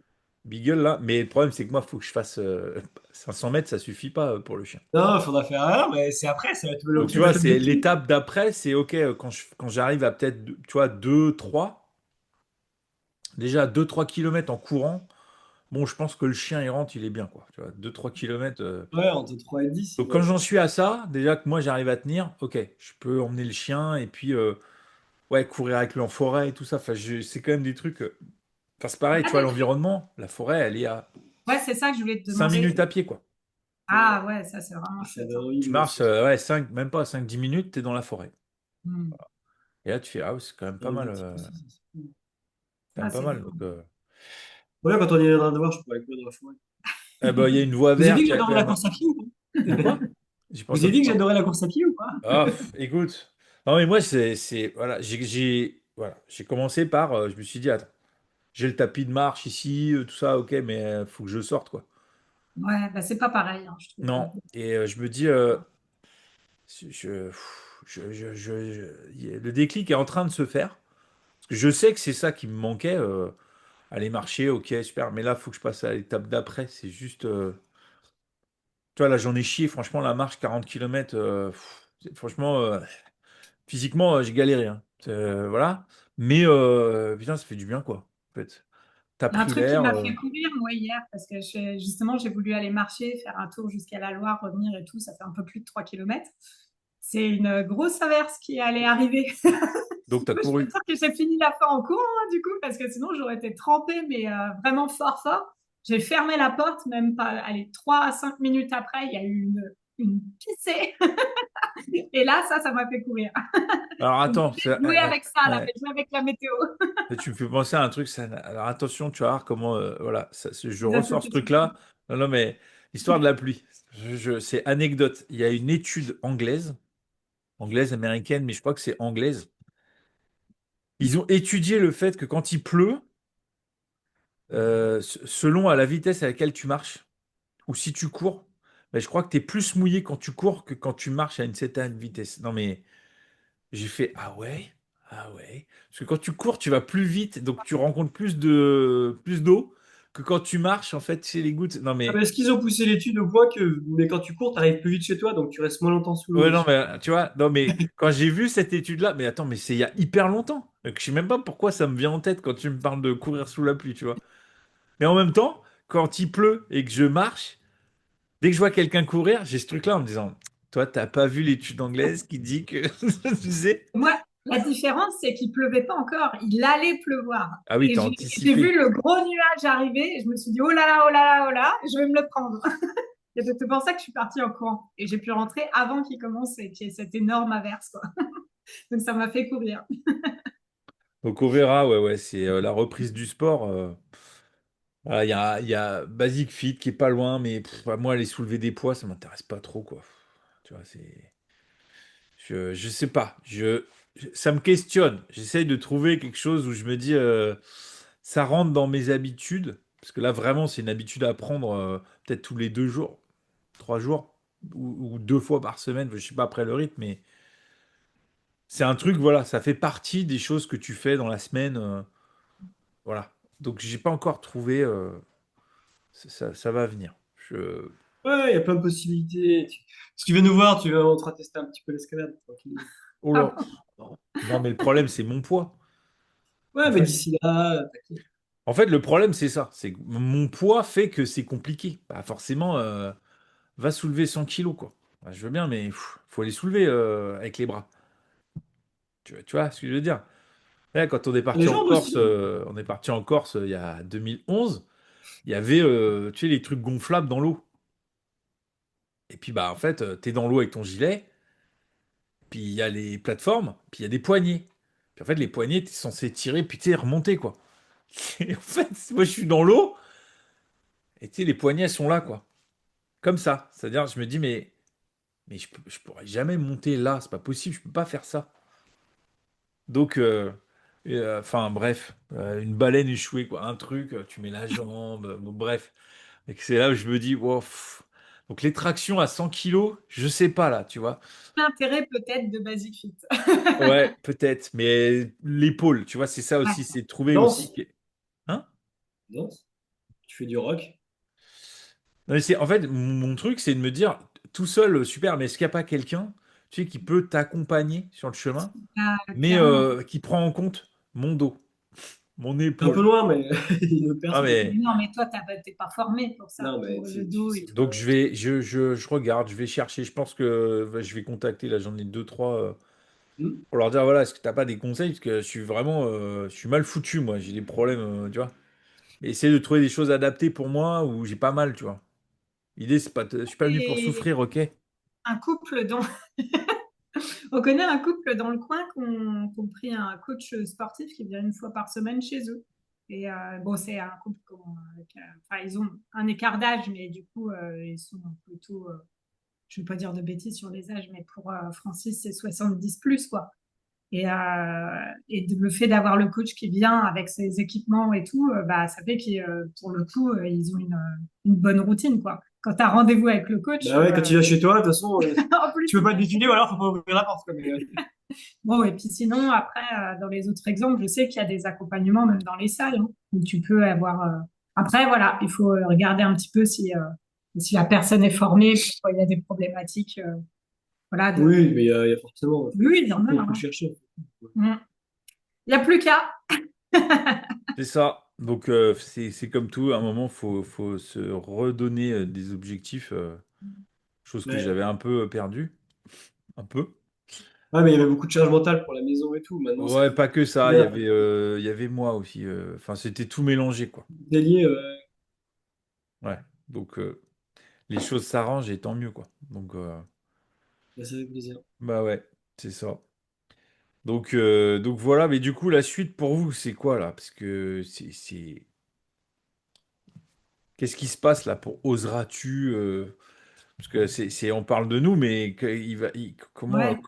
Beagle, là. Mais le problème, c'est que moi, il faut que je fasse 500 mètres, ça suffit pas pour le chien. Non, il faudra faire un, mais c'est après, ça va être Donc, tu ça va vois, être c'est l'objectif. l'étape d'après, c'est OK, quand j'arrive à peut-être, tu vois, 2 3 déjà 2 3 kilomètres en courant, bon, je pense que le chien, il rentre, il est bien, quoi. Tu vois, 2 3 kilomètres. Ouais, entre 3 et 10, Donc, quand ouais. j'en suis à ça, déjà que moi, j'arrive à tenir, OK, je peux emmener le chien et puis, ouais, courir avec lui en forêt et tout ça. Enfin, c'est quand même des trucs. Enfin, c'est pareil, tu Ah, vois, des trucs. l'environnement, la forêt, elle est à Ouais, c'est ça que je voulais te 5 demander. minutes à pied, quoi. Ah ouais, ça c'est vraiment Ça chouette, donne hein. envie, Tu moi marches, aussi. ouais, 5 même pas 5 10 minutes, t'es dans la forêt. Hmm. Et là, tu fais, ah oui, c'est Dans l'objectif aussi, c'est cool. quand Ah, même pas c'est mal. fou. Donc, Voilà, quand on ira devoir, je pourrais aller courir dans la forêt. eh ben, il y a une voie Vous avez dit verte, que il y a quand j'adorais la même. course à pied ou pas? De quoi? J'ai pas Vous avez entendu, dit que pardon. j'adorais la course à pied ou pas? Ah, écoute. Non, mais moi, voilà, voilà, j'ai commencé par, je me suis dit, attends, j'ai le tapis de marche ici, tout ça, ok, mais faut que je sorte, quoi. Ouais, bah c'est pas pareil, hein, je trouve. Non. Et je me dis, le déclic est en train de se faire. Parce que je sais que c'est ça qui me manquait. Aller marcher, ok, super. Mais là, il faut que je passe à l'étape d'après. C'est juste. Tu vois, là, j'en ai chié. Franchement, la marche 40 km, franchement, physiquement, j'ai galéré, hein. Voilà. Mais putain, ça fait du bien, quoi. En fait, t'as Il y a un pris truc qui l'air. m'a fait courir, moi, hier, parce que justement, j'ai voulu aller marcher, faire un tour jusqu'à la Loire, revenir et tout. Ça fait un peu plus de 3 kilomètres. C'est une grosse averse qui allait arriver. Donc, t'as Moi, je peux couru. te dire que j'ai fini la fin en courant, hein, du coup, parce que sinon, j'aurais été trempée, mais vraiment fort, fort. J'ai fermé la porte, même pas, allez, 3 à 5 minutes après, il y a eu une pissée. Et là, ça m'a fait courir. Alors, Donc, attends. j'ai joué avec ça, là, Ouais. j'ai joué avec la météo. Tu me fais penser à un truc. Alors, attention, tu vas voir comment. Voilà, je Ça, c'est ressors ce tout. truc-là. Non, non, mais l'histoire de la pluie. C'est anecdote. Il y a une étude anglaise, américaine, mais je crois que c'est anglaise. Ils ont étudié le fait que quand il pleut, selon à la vitesse à laquelle tu marches, ou si tu cours, ben, je crois que tu es plus mouillé quand tu cours que quand tu marches à une certaine vitesse. Non mais j'ai fait ah ouais, ah ouais. Parce que quand tu cours, tu vas plus vite, donc tu rencontres plus d'eau que quand tu marches, en fait, c'est les gouttes. Non Ah, mais mais est-ce qu'ils ont poussé l'étude au point que, mais quand tu cours, t'arrives plus vite chez toi, donc tu restes moins longtemps sous l'eau ouais, non aussi. mais tu vois, non mais quand j'ai vu cette étude-là, mais attends, mais c'est il y a hyper longtemps. Donc, je sais même pas pourquoi ça me vient en tête quand tu me parles de courir sous la pluie, tu vois. Mais en même temps, quand il pleut et que je marche, dès que je vois quelqu'un courir, j'ai ce truc-là en me disant, toi, t'as pas vu l'étude anglaise qui dit que, tu sais, Moi, la différence, c'est qu'il pleuvait pas encore. Il allait pleuvoir. ah oui, Et t'as j'ai vu anticipé. le gros nuage arriver. Et je me suis dit, oh là là, oh là là, oh là, je vais me le prendre. Et c'est pour ça que je suis partie en courant. Et j'ai pu rentrer avant qu'il commence et qu'il y ait cette énorme averse, quoi. Donc ça m'a fait courir. Donc on verra, ouais, ouais, c'est la reprise du sport. Voilà, il y a Basic Fit qui est pas loin, mais moi, aller soulever des poids, ça m'intéresse pas trop, quoi. Tu vois, c'est. Je sais pas. Ça me questionne. J'essaye de trouver quelque chose où je me dis, ça rentre dans mes habitudes. Parce que là, vraiment, c'est une habitude à prendre peut-être tous les 2 jours, 3 jours, ou 2 fois par semaine. Je sais pas après le rythme, mais c'est un truc, voilà, ça fait partie des choses que tu fais dans la semaine. Voilà. Donc, j'ai pas encore trouvé. Ça va venir. Ouais, il y a plein de possibilités. Si tu viens nous voir, on te fera tester un petit peu l'escalade, tranquille. Oh là. Non, mais le problème, c'est mon poids. En Ouais, mais fait, d'ici là, t'inquiète. le problème, c'est ça. C'est que mon poids fait que c'est compliqué. Bah, forcément, va soulever 100 kilos, quoi. Bah, je veux bien, mais faut les soulever avec les bras. Tu vois ce que je veux dire? Là, quand on est Les parti en jambes Corse, aussi. il y a 2011, il y avait, tu sais, les trucs gonflables dans l'eau. Et puis, bah, en fait, t'es dans l'eau avec ton gilet, puis il y a les plateformes, puis il y a des poignées. Puis en fait, les poignées, t'es censé tirer, puis tu sais, remonter, quoi. Et en fait, moi, je suis dans l'eau, et tu sais, les poignets sont là, quoi. Comme ça. C'est-à-dire, je me dis, mais je pourrais jamais monter là, c'est pas possible, je peux pas faire ça. Donc, enfin, bref, une baleine échouée, quoi. Un truc, tu mets la jambe, bon, bref. Et que c'est là où je me dis, wow, donc les tractions à 100 kilos, je sais pas là, tu vois. L'intérêt peut-être de Basic Fit. Ouais, peut-être, mais l'épaule, tu vois, c'est ça Ouais. aussi, c'est de trouver aussi. Danse. Hein? Danse. Tu fais du rock. Non, mais en fait, mon truc, c'est de me dire, tout seul, super, mais est-ce qu'il n'y a pas quelqu'un, tu sais, qui peut t'accompagner sur le chemin, Ah, mais clairement. qui prend en compte mon dos, mon T'es un peu épaule. loin, mais il y a une autre Ah, personne. mais Non, mais toi, t'es pas formé pour ça, Non, mais pour le tu dos et sais tout. donc je regarde, je vais chercher. Je pense que je vais contacter. Là, j'en ai deux, trois Hmm. pour leur dire voilà, est-ce que t'as pas des conseils? Parce que je suis vraiment, je suis mal foutu, moi. J'ai des problèmes, tu vois. Et essayer de trouver des choses adaptées pour moi où j'ai pas mal, tu vois. L'idée, c'est pas, je suis pas venu pour Et souffrir, ok? un couple dont on connaît un couple dans le coin qui ont pris un coach sportif qui vient une fois par semaine chez eux. Et bon, c'est un couple enfin, ils ont un écart d'âge, mais du coup, ils sont plutôt, je ne veux pas dire de bêtises sur les âges, mais pour Francis, c'est 70 plus, quoi. Et le fait d'avoir le coach qui vient avec ses équipements et tout, bah, ça fait que pour le coup, ils ont une bonne routine, quoi. Quand tu as rendez-vous avec le coach, Bah ouais, quand tu viens chez toi, de toute façon, en plus, tu peux pas te défiler ou alors faut pas ouvrir la porte, quoi. bon, et puis sinon, après, dans les autres exemples, je sais qu'il y a des accompagnements même dans les salles, hein, où tu peux avoir. Après, voilà, il faut regarder un petit peu si la personne est formée, pourquoi il y a des problématiques. Voilà, Oui, mais il y a forcément, oui, normal, faut le hein. chercher. Mm. Il n'y a plus qu'à. C'est ça. Donc, c'est comme tout. À un moment, faut se redonner des objectifs, chose que Ouais. j'avais un peu perdu, un peu. Ouais, mais il y avait beaucoup de charge mentale pour la maison et tout. Maintenant, c'est Ouais, pas que ça. clair. Il y avait moi aussi. Enfin, c'était tout mélangé, quoi. Délié, Ouais. Donc, les choses s'arrangent et tant mieux, quoi. Donc, bah, ça fait plaisir. bah ouais, c'est ça. Donc voilà, mais du coup, la suite pour vous, c'est quoi là? Parce que qu'est-ce qui se passe là pour Oseras-tu? Parce que on parle de nous, mais comment, Ouais.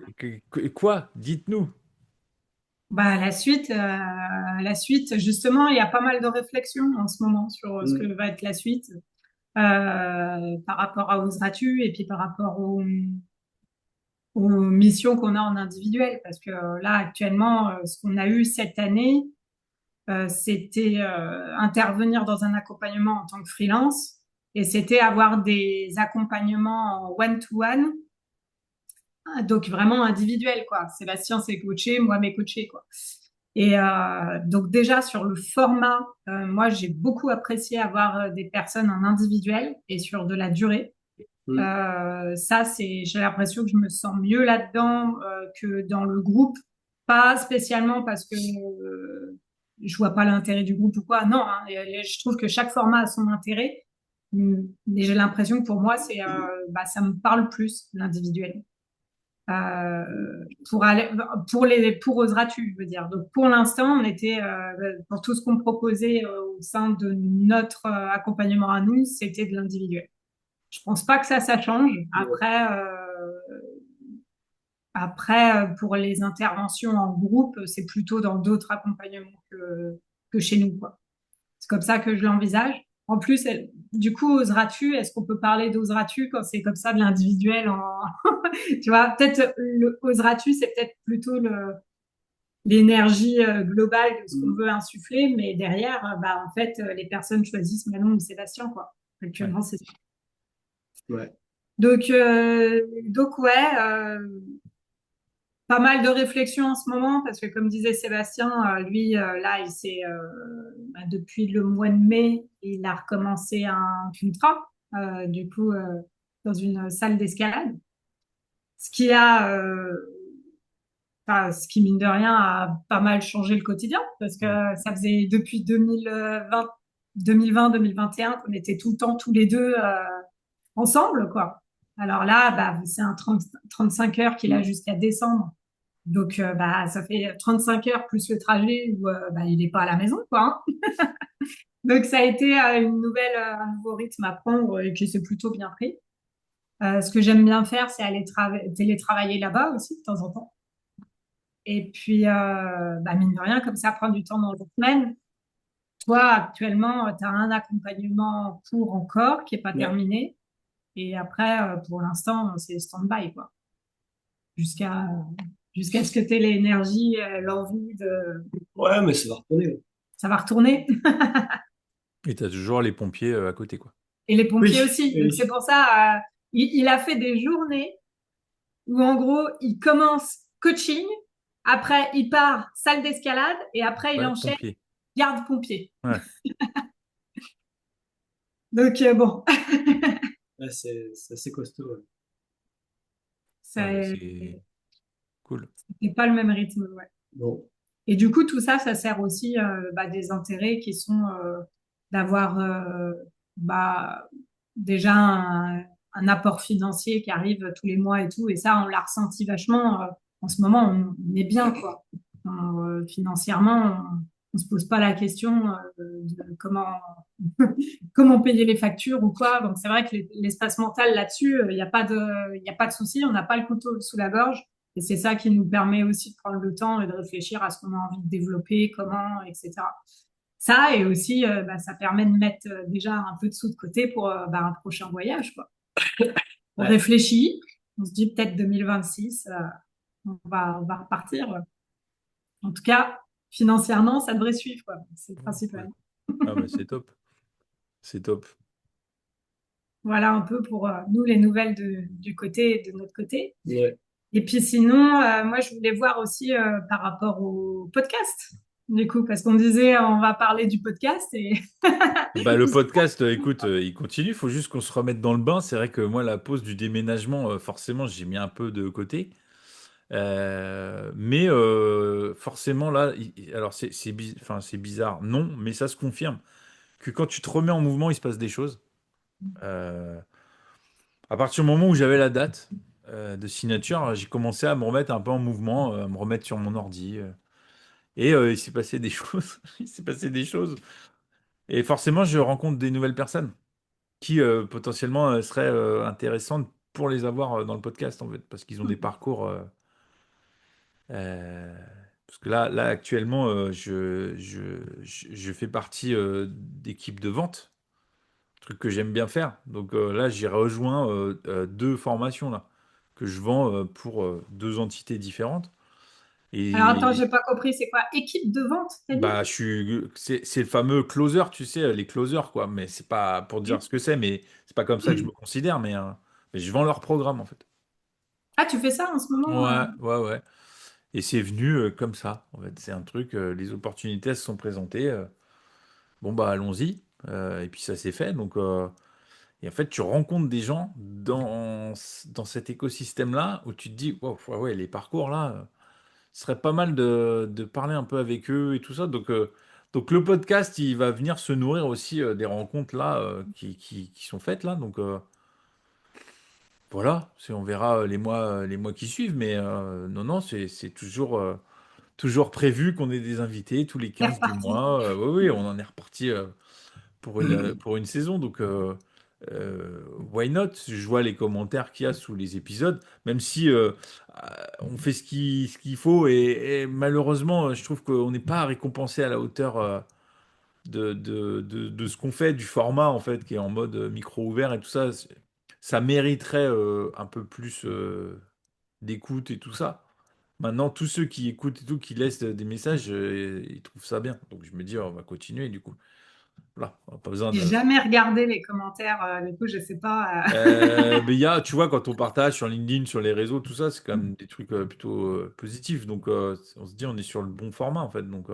quoi? Dites-nous. Bah, la suite, justement, il y a pas mal de réflexions en ce moment sur ce que Hmm. va être la suite par rapport à Oseras-tu et puis par rapport aux missions qu'on a en individuel. Parce que là, actuellement, ce qu'on a eu cette année, c'était intervenir dans un accompagnement en tant que freelance et c'était avoir des accompagnements en one-to-one, donc vraiment individuel, quoi. Sébastien s'est coaché, moi m'ai coaché, quoi. Et donc déjà sur le format, moi j'ai beaucoup apprécié avoir des personnes en individuel et sur de la durée. Hmm. Ça, j'ai l'impression que je me sens mieux là-dedans que dans le groupe. Pas spécialement parce que je vois pas l'intérêt du groupe ou quoi. Non, hein, je trouve que chaque format a son intérêt. Mais j'ai l'impression que pour moi, ça me parle plus, l'individuel. Euh, pour Oseras-tu, je veux dire. Donc pour l'instant, on était pour tout ce qu'on proposait au sein de notre accompagnement à nous, c'était de l'individuel. Je pense pas que ça change. Pour les interventions en groupe, c'est plutôt dans d'autres accompagnements que chez nous, quoi. C'est comme ça que je l'envisage. En plus, du coup, oseras-tu, est-ce qu'on peut parler d'oseras-tu quand c'est comme ça de l'individuel tu vois, peut-être oseras-tu, c'est peut-être plutôt l'énergie globale de ce qu'on Mm. veut insuffler, mais derrière, en fait, les personnes choisissent Manon ou Sébastien, quoi. Ouais. Actuellement, c'est ça. Ouais. Donc ouais, pas mal de réflexions en ce moment parce que comme disait Sébastien, lui là, depuis le mois de mai, il a recommencé un ultra, du coup dans une salle d'escalade, ce qui a, ce qui mine de rien a pas mal changé le quotidien parce que Mm. ça faisait depuis 2020-2021 qu'on était tout le temps tous les deux ensemble, quoi. Alors là, c'est un 35 heures qu'il a Mm. jusqu'à décembre. Donc, ça fait 35 heures plus le trajet où il n'est pas à la maison, quoi, hein. Donc, ça a été un nouveau rythme à prendre et qui s'est plutôt bien pris. Ce que j'aime bien faire, c'est aller télétravailler là-bas aussi de temps en temps. Et puis, mine de rien, comme ça prend du temps dans la semaine. Toi, actuellement, tu as un accompagnement en cours encore qui est pas Ouais. terminé. Et après, pour l'instant, c'est stand-by, quoi. Jusqu'à jusqu'à ce que tu aies l'énergie, l'envie de... Ouais, mais ça va retourner. Ça va retourner. Et tu as toujours les pompiers à côté, quoi. Et les pompiers Oui, aussi. Donc c'est oui. pour ça, il a fait des journées où en gros, il commence coaching, après il part salle d'escalade et après il Ouais, enchaîne pompiers. garde-pompier. Ouais. Donc bon, Ouais, c'est assez costaud. Ouais. Ah, bah, c'est c'est cool. pas le même rythme, ouais. Bon. Et du coup, tout ça, ça sert aussi des intérêts qui sont d'avoir bah, déjà un apport financier qui arrive tous les mois et tout. Et ça, on l'a ressenti vachement. En ce moment, on est bien, quoi. Financièrement, on se pose pas la question de comment payer les factures ou quoi. Donc, c'est vrai que l'espace mental là-dessus, il y a pas de souci. On n'a pas le couteau sous la gorge. Et c'est ça qui nous permet aussi de prendre le temps et de réfléchir à ce qu'on a envie de développer, comment, etc. Ça, et aussi, ça permet de mettre déjà un peu de sous de côté pour un prochain voyage, quoi. On Ouais. réfléchit, on se dit peut-être 2026, on va repartir. En tout cas, financièrement, ça devrait suivre, quoi. C'est le Ouais. principal. Ah, bah, c'est top. C'est top. Voilà un peu pour nous les nouvelles de notre côté. Ouais. Et puis sinon, moi, je voulais voir aussi par rapport au podcast, du coup, parce qu'on disait on va parler du podcast et Bah, le podcast, écoute, il continue. Il faut juste qu'on se remette dans le bain. C'est vrai que moi, la pause du déménagement, forcément, j'ai mis un peu de côté. Mais forcément, là, alors enfin, c'est bizarre, non, mais ça se confirme que quand tu te remets en mouvement, il se passe des choses. Euh, à partir du moment où j'avais la date de signature, j'ai commencé à me remettre un peu en mouvement, à me remettre sur mon ordi. Et il s'est passé des choses. Il s'est passé des choses. Et forcément, je rencontre des nouvelles personnes qui potentiellement seraient intéressantes pour les avoir dans le podcast, en fait, parce qu'ils ont des parcours. Euh, Parce que là actuellement, je fais partie d'équipe de vente, truc que j'aime bien faire. Donc là, j'ai rejoint deux formations là, que je vends pour deux entités différentes. alors attends, Et j'ai pas compris, c'est quoi? Équipe de vente, t'as dit? bah, c'est le fameux closer, tu sais, les closers, quoi. Mais c'est pas pour dire ce que c'est, mais c'est pas comme ça que je me considère, mais je vends leur programme, en fait. Ah, tu fais ça en ce moment? Ouais, ouais, ouais. Et c'est venu comme ça, en fait. C'est un truc, les opportunités elles se sont présentées. Bon, bah, allons-y. Et puis ça s'est fait. Donc, et en fait, tu rencontres des gens dans cet écosystème-là où tu te dis, wow, ouais, ouais, les parcours là, ce serait pas mal de parler un peu avec eux et tout ça. Donc, Donc le podcast, il va venir se nourrir aussi des rencontres là qui sont faites là. Donc voilà, on verra les mois qui suivent. Mais non, non, c'est toujours prévu qu'on ait des invités tous les C'est 15 du reparti. mois. Oui, oui, on en est reparti pour une saison. Donc why not? Je vois les commentaires qu'il y a sous les épisodes, même si on fait ce qu'il faut. Et malheureusement, je trouve qu'on n'est pas récompensé à la hauteur. De ce qu'on fait, du format en fait, qui est en mode micro ouvert et tout ça, ça mériterait un peu plus d'écoute et tout ça. Maintenant, tous ceux qui écoutent et tout, qui laissent des messages, ils trouvent ça bien. Donc je me dis, on va continuer du coup. Voilà, on n'a pas besoin J'ai de. jamais regardé les commentaires, du coup, je sais pas. Mais il y a, tu vois, quand on partage sur LinkedIn, sur les réseaux, tout ça, c'est quand même des trucs plutôt positifs. Donc on se dit, on est sur le bon format en fait. Donc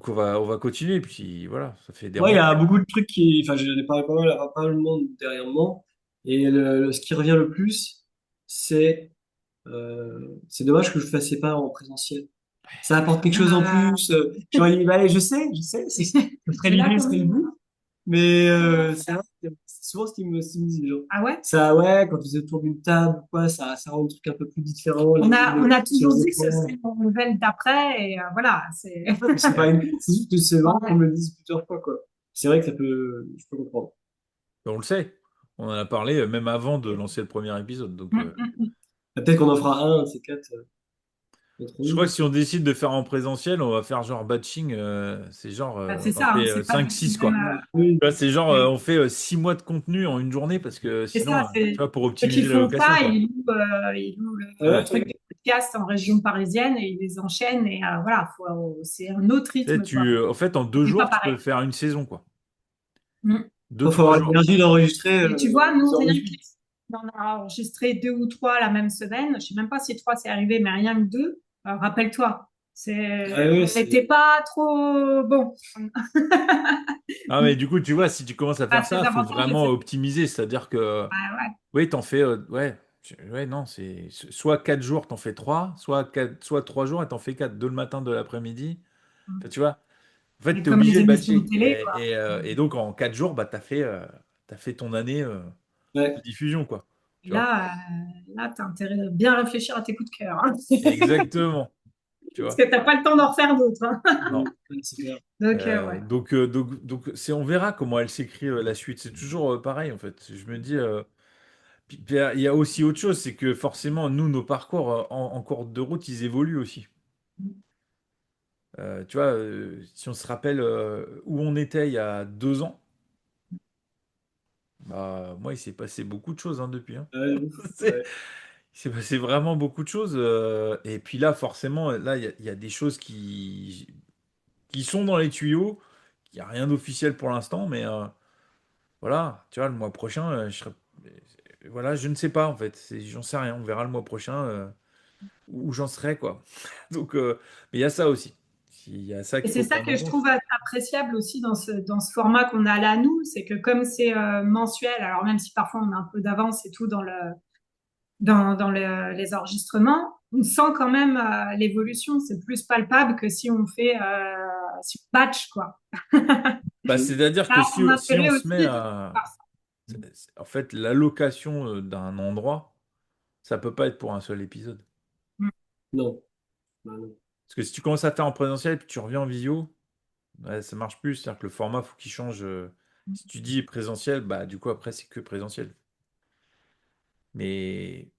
on va continuer. Puis voilà, ça fait des Ouais, il y a rencontres. beaucoup de trucs qui, enfin, j'en ai parlé pas mal de monde dernièrement, et ce qui revient le plus, c'est dommage que je ne le fasse pas en présentiel. Ça apporte quelque chose en Euh, plus. Genre, allez, je sais, ce je serait suis l'idée, d'accord. ce serait le but, mais c'est vrai que c'est souvent ce qu'ils me disent les gens. Ah ouais? Ça, ouais, quand vous êtes autour d'une table, ou quoi, ça rend le truc un peu plus différent, On a sur toujours les dit que ce écrans. serait une nouvelle d'après, et voilà, c'est. Mais c'est pas une, c'est juste que c'est marrant qu'on me le dise plusieurs fois, quoi. C'est vrai que je peux comprendre. On le sait. On en a parlé même avant de lancer le premier épisode. Donc, Peut-être qu'on en fera un, de ces quatre, entre je crois nous. que si on décide de faire en présentiel, on va faire genre batching. C'est genre, Bah, c'est on en ça, hein, fait c'est pas cinq du tout six le même. quoi. Oui, Tu vois, c'est genre, C'est on fait 6 mois de contenu en une journée parce que c'est sinon, ça, tu c'est vois, pour ceux qui optimiser la font location, ça, quoi. ils louent le ouais, truc des podcasts en région parisienne et ils les enchaînent et voilà, c'est un autre Tu sais, rythme, quoi. en fait, en 2 jours, C'est pas tu pareil. peux faire une saison, quoi. Mm. Deux, il faut trois avoir jours. l'énergie d'enregistrer Et tu vois, nous, les rien enregistrements. qu'on a enregistré deux ou trois la même semaine, je sais même pas si trois c'est arrivé, mais rien que deux, rappelle-toi, Ah on ouais, n'était pas trop bon. Ah, mais du coup, tu vois, si tu commences à Pas faire très ça, il faut avantageux. vraiment optimiser. C'est-à-dire que, Ouais, oui, t'en fais, ouais, ouais, non, c'est soit 4 jours, t'en fais trois, soit 3 jours et t'en fais quatre, deux le matin, deux l'après-midi. ouais. Enfin, tu vois, en fait, Mais tu es comme les obligé de émissions de batcher. télé, quoi. Et donc, en 4 jours, bah, t'as fait ton année de ouais. diffusion, quoi. Et Tu vois? là, tu as intérêt de bien réfléchir à tes coups de cœur, hein. Exactement. Tu Parce vois? que t'as pas le temps d'en refaire d'autres, hein. Ouais, Non. c'est clair. Donc, ouais. On verra comment elle s'écrit la suite. C'est toujours pareil, en fait. Je me dis, puis il y a aussi autre chose, c'est que forcément, nous, nos parcours en cours de route, ils évoluent aussi. Tu vois, si on se rappelle où on était il y a 2 ans, bah, moi, il s'est passé beaucoup de choses hein, depuis. Hein. Ouais, C'est- ouais. Il s'est passé vraiment beaucoup de choses. Et puis là, forcément, là, il y a des choses qui sont dans les tuyaux. Il n'y a rien d'officiel pour l'instant, mais voilà, tu vois, le mois prochain, voilà, je ne sais pas en fait. J'en sais rien. On verra le mois prochain où j'en serai, quoi. Donc, mais il y a ça aussi. Il y a ça Et qu'il c'est faut ça prendre que en je compte. trouve appréciable aussi dans ce format qu'on a là, nous, c'est que comme c'est mensuel, alors même si parfois on a un peu d'avance et tout les enregistrements, on sent quand même l'évolution. C'est plus palpable que si on fait si on batch, quoi. Bah, c'est-à-dire Ça que a son si on intérêt se aussi met de à... faire ça. En fait, l'allocation d'un endroit, ça peut pas être pour un seul épisode. Mm. Non. Bah, non. Parce que si tu commences à faire en présentiel et puis tu reviens en visio, ouais, ça marche plus. C'est-à-dire que le format, faut qu'il change. Si tu dis présentiel, bah du coup après c'est que présentiel. Mais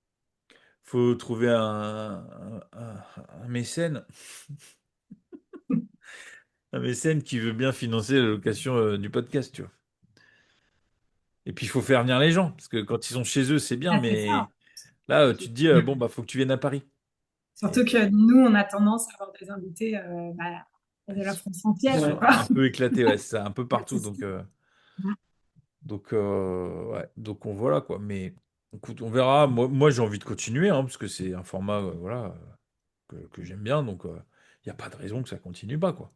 faut trouver un mécène, un mécène qui veut bien financer la location du podcast, tu vois. Et puis il faut faire venir les gens, parce que quand ils sont chez eux, c'est bien, Ah, c'est ça. mais là tu te dis bon bah faut que tu viennes à Paris. Surtout Et que nous, on a tendance à avoir des invités de la France ils entière, sont Ouais. quoi. un peu éclatés, ouais, c'est ça, un peu partout. C'est ça. Ouais, donc on voilà quoi. Mais écoute, on verra. Moi j'ai envie de continuer, hein, parce que c'est un format voilà, que j'aime bien, donc il n'y a pas de raison que ça continue pas, quoi.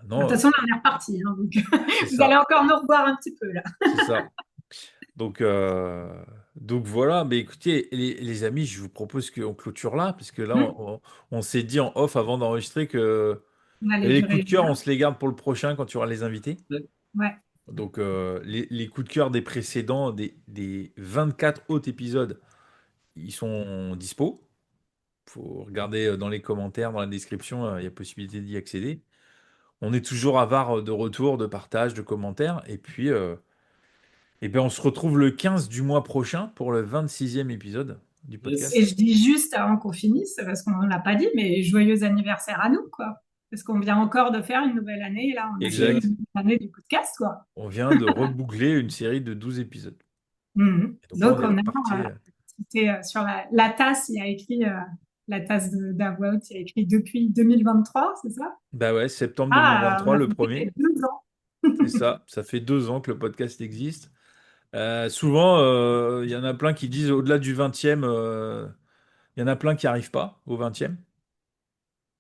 De toute Maintenant, façon, là, on est reparti, hein, donc c'est vous allez ça, encore nous revoir un petit peu là. c'est ça. Donc donc voilà, mais écoutez, les amis, je vous propose qu'on clôture là, parce que là, Hmm. on s'est dit en off avant d'enregistrer que On allait les coups durer de une cœur, on heure. se les garde pour le prochain quand tu auras les invités. Ouais. Donc les coups de cœur des précédents, des 24 autres épisodes, ils sont dispo. Faut regarder dans les commentaires, dans la description, il y a possibilité d'y accéder. On est toujours avare de retours, de partages, de commentaires. Et puis, eh ben, on se retrouve le 15 du mois prochain pour le 26e épisode du Yes. Et podcast. je dis juste avant qu'on finisse, parce qu'on ne l'a pas dit, mais joyeux anniversaire à nous, quoi. Parce qu'on vient encore de faire une nouvelle année, et là, on a fait une Exact. nouvelle année du podcast, quoi. On vient de reboucler une série de 12 épisodes. Mhm. Et donc là, Donc, on est on a reparti. c'était sur la tasse, il y a écrit, la tasse d'Avout, il y a écrit depuis 2023, c'est ça? Bah ouais, septembre Ah, on 2023, a le fêté premier. les 2 ans. C'est ça. Ça fait 2 ans que le podcast existe. Souvent, il y en a plein qui disent au-delà du 20e, il y en a plein qui arrivent pas au 20e.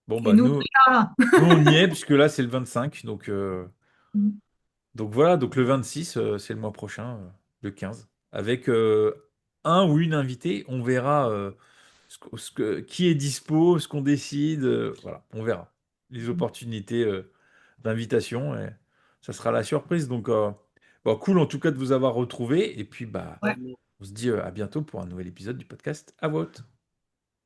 Bon, Et bah nous, on est là. nous on y est, puisque là, c'est le 25. Mhm. Donc voilà, donc le 26, c'est le mois prochain, le 15. Avec un ou une invitée, on verra qui est dispo, ce qu'on décide. Voilà, on verra. Les opportunités d'invitation, et ça sera la surprise. Donc, bon, cool en tout cas de vous avoir retrouvé. Et puis, bah, Ouais. on se dit à bientôt pour un nouvel épisode du podcast à vote.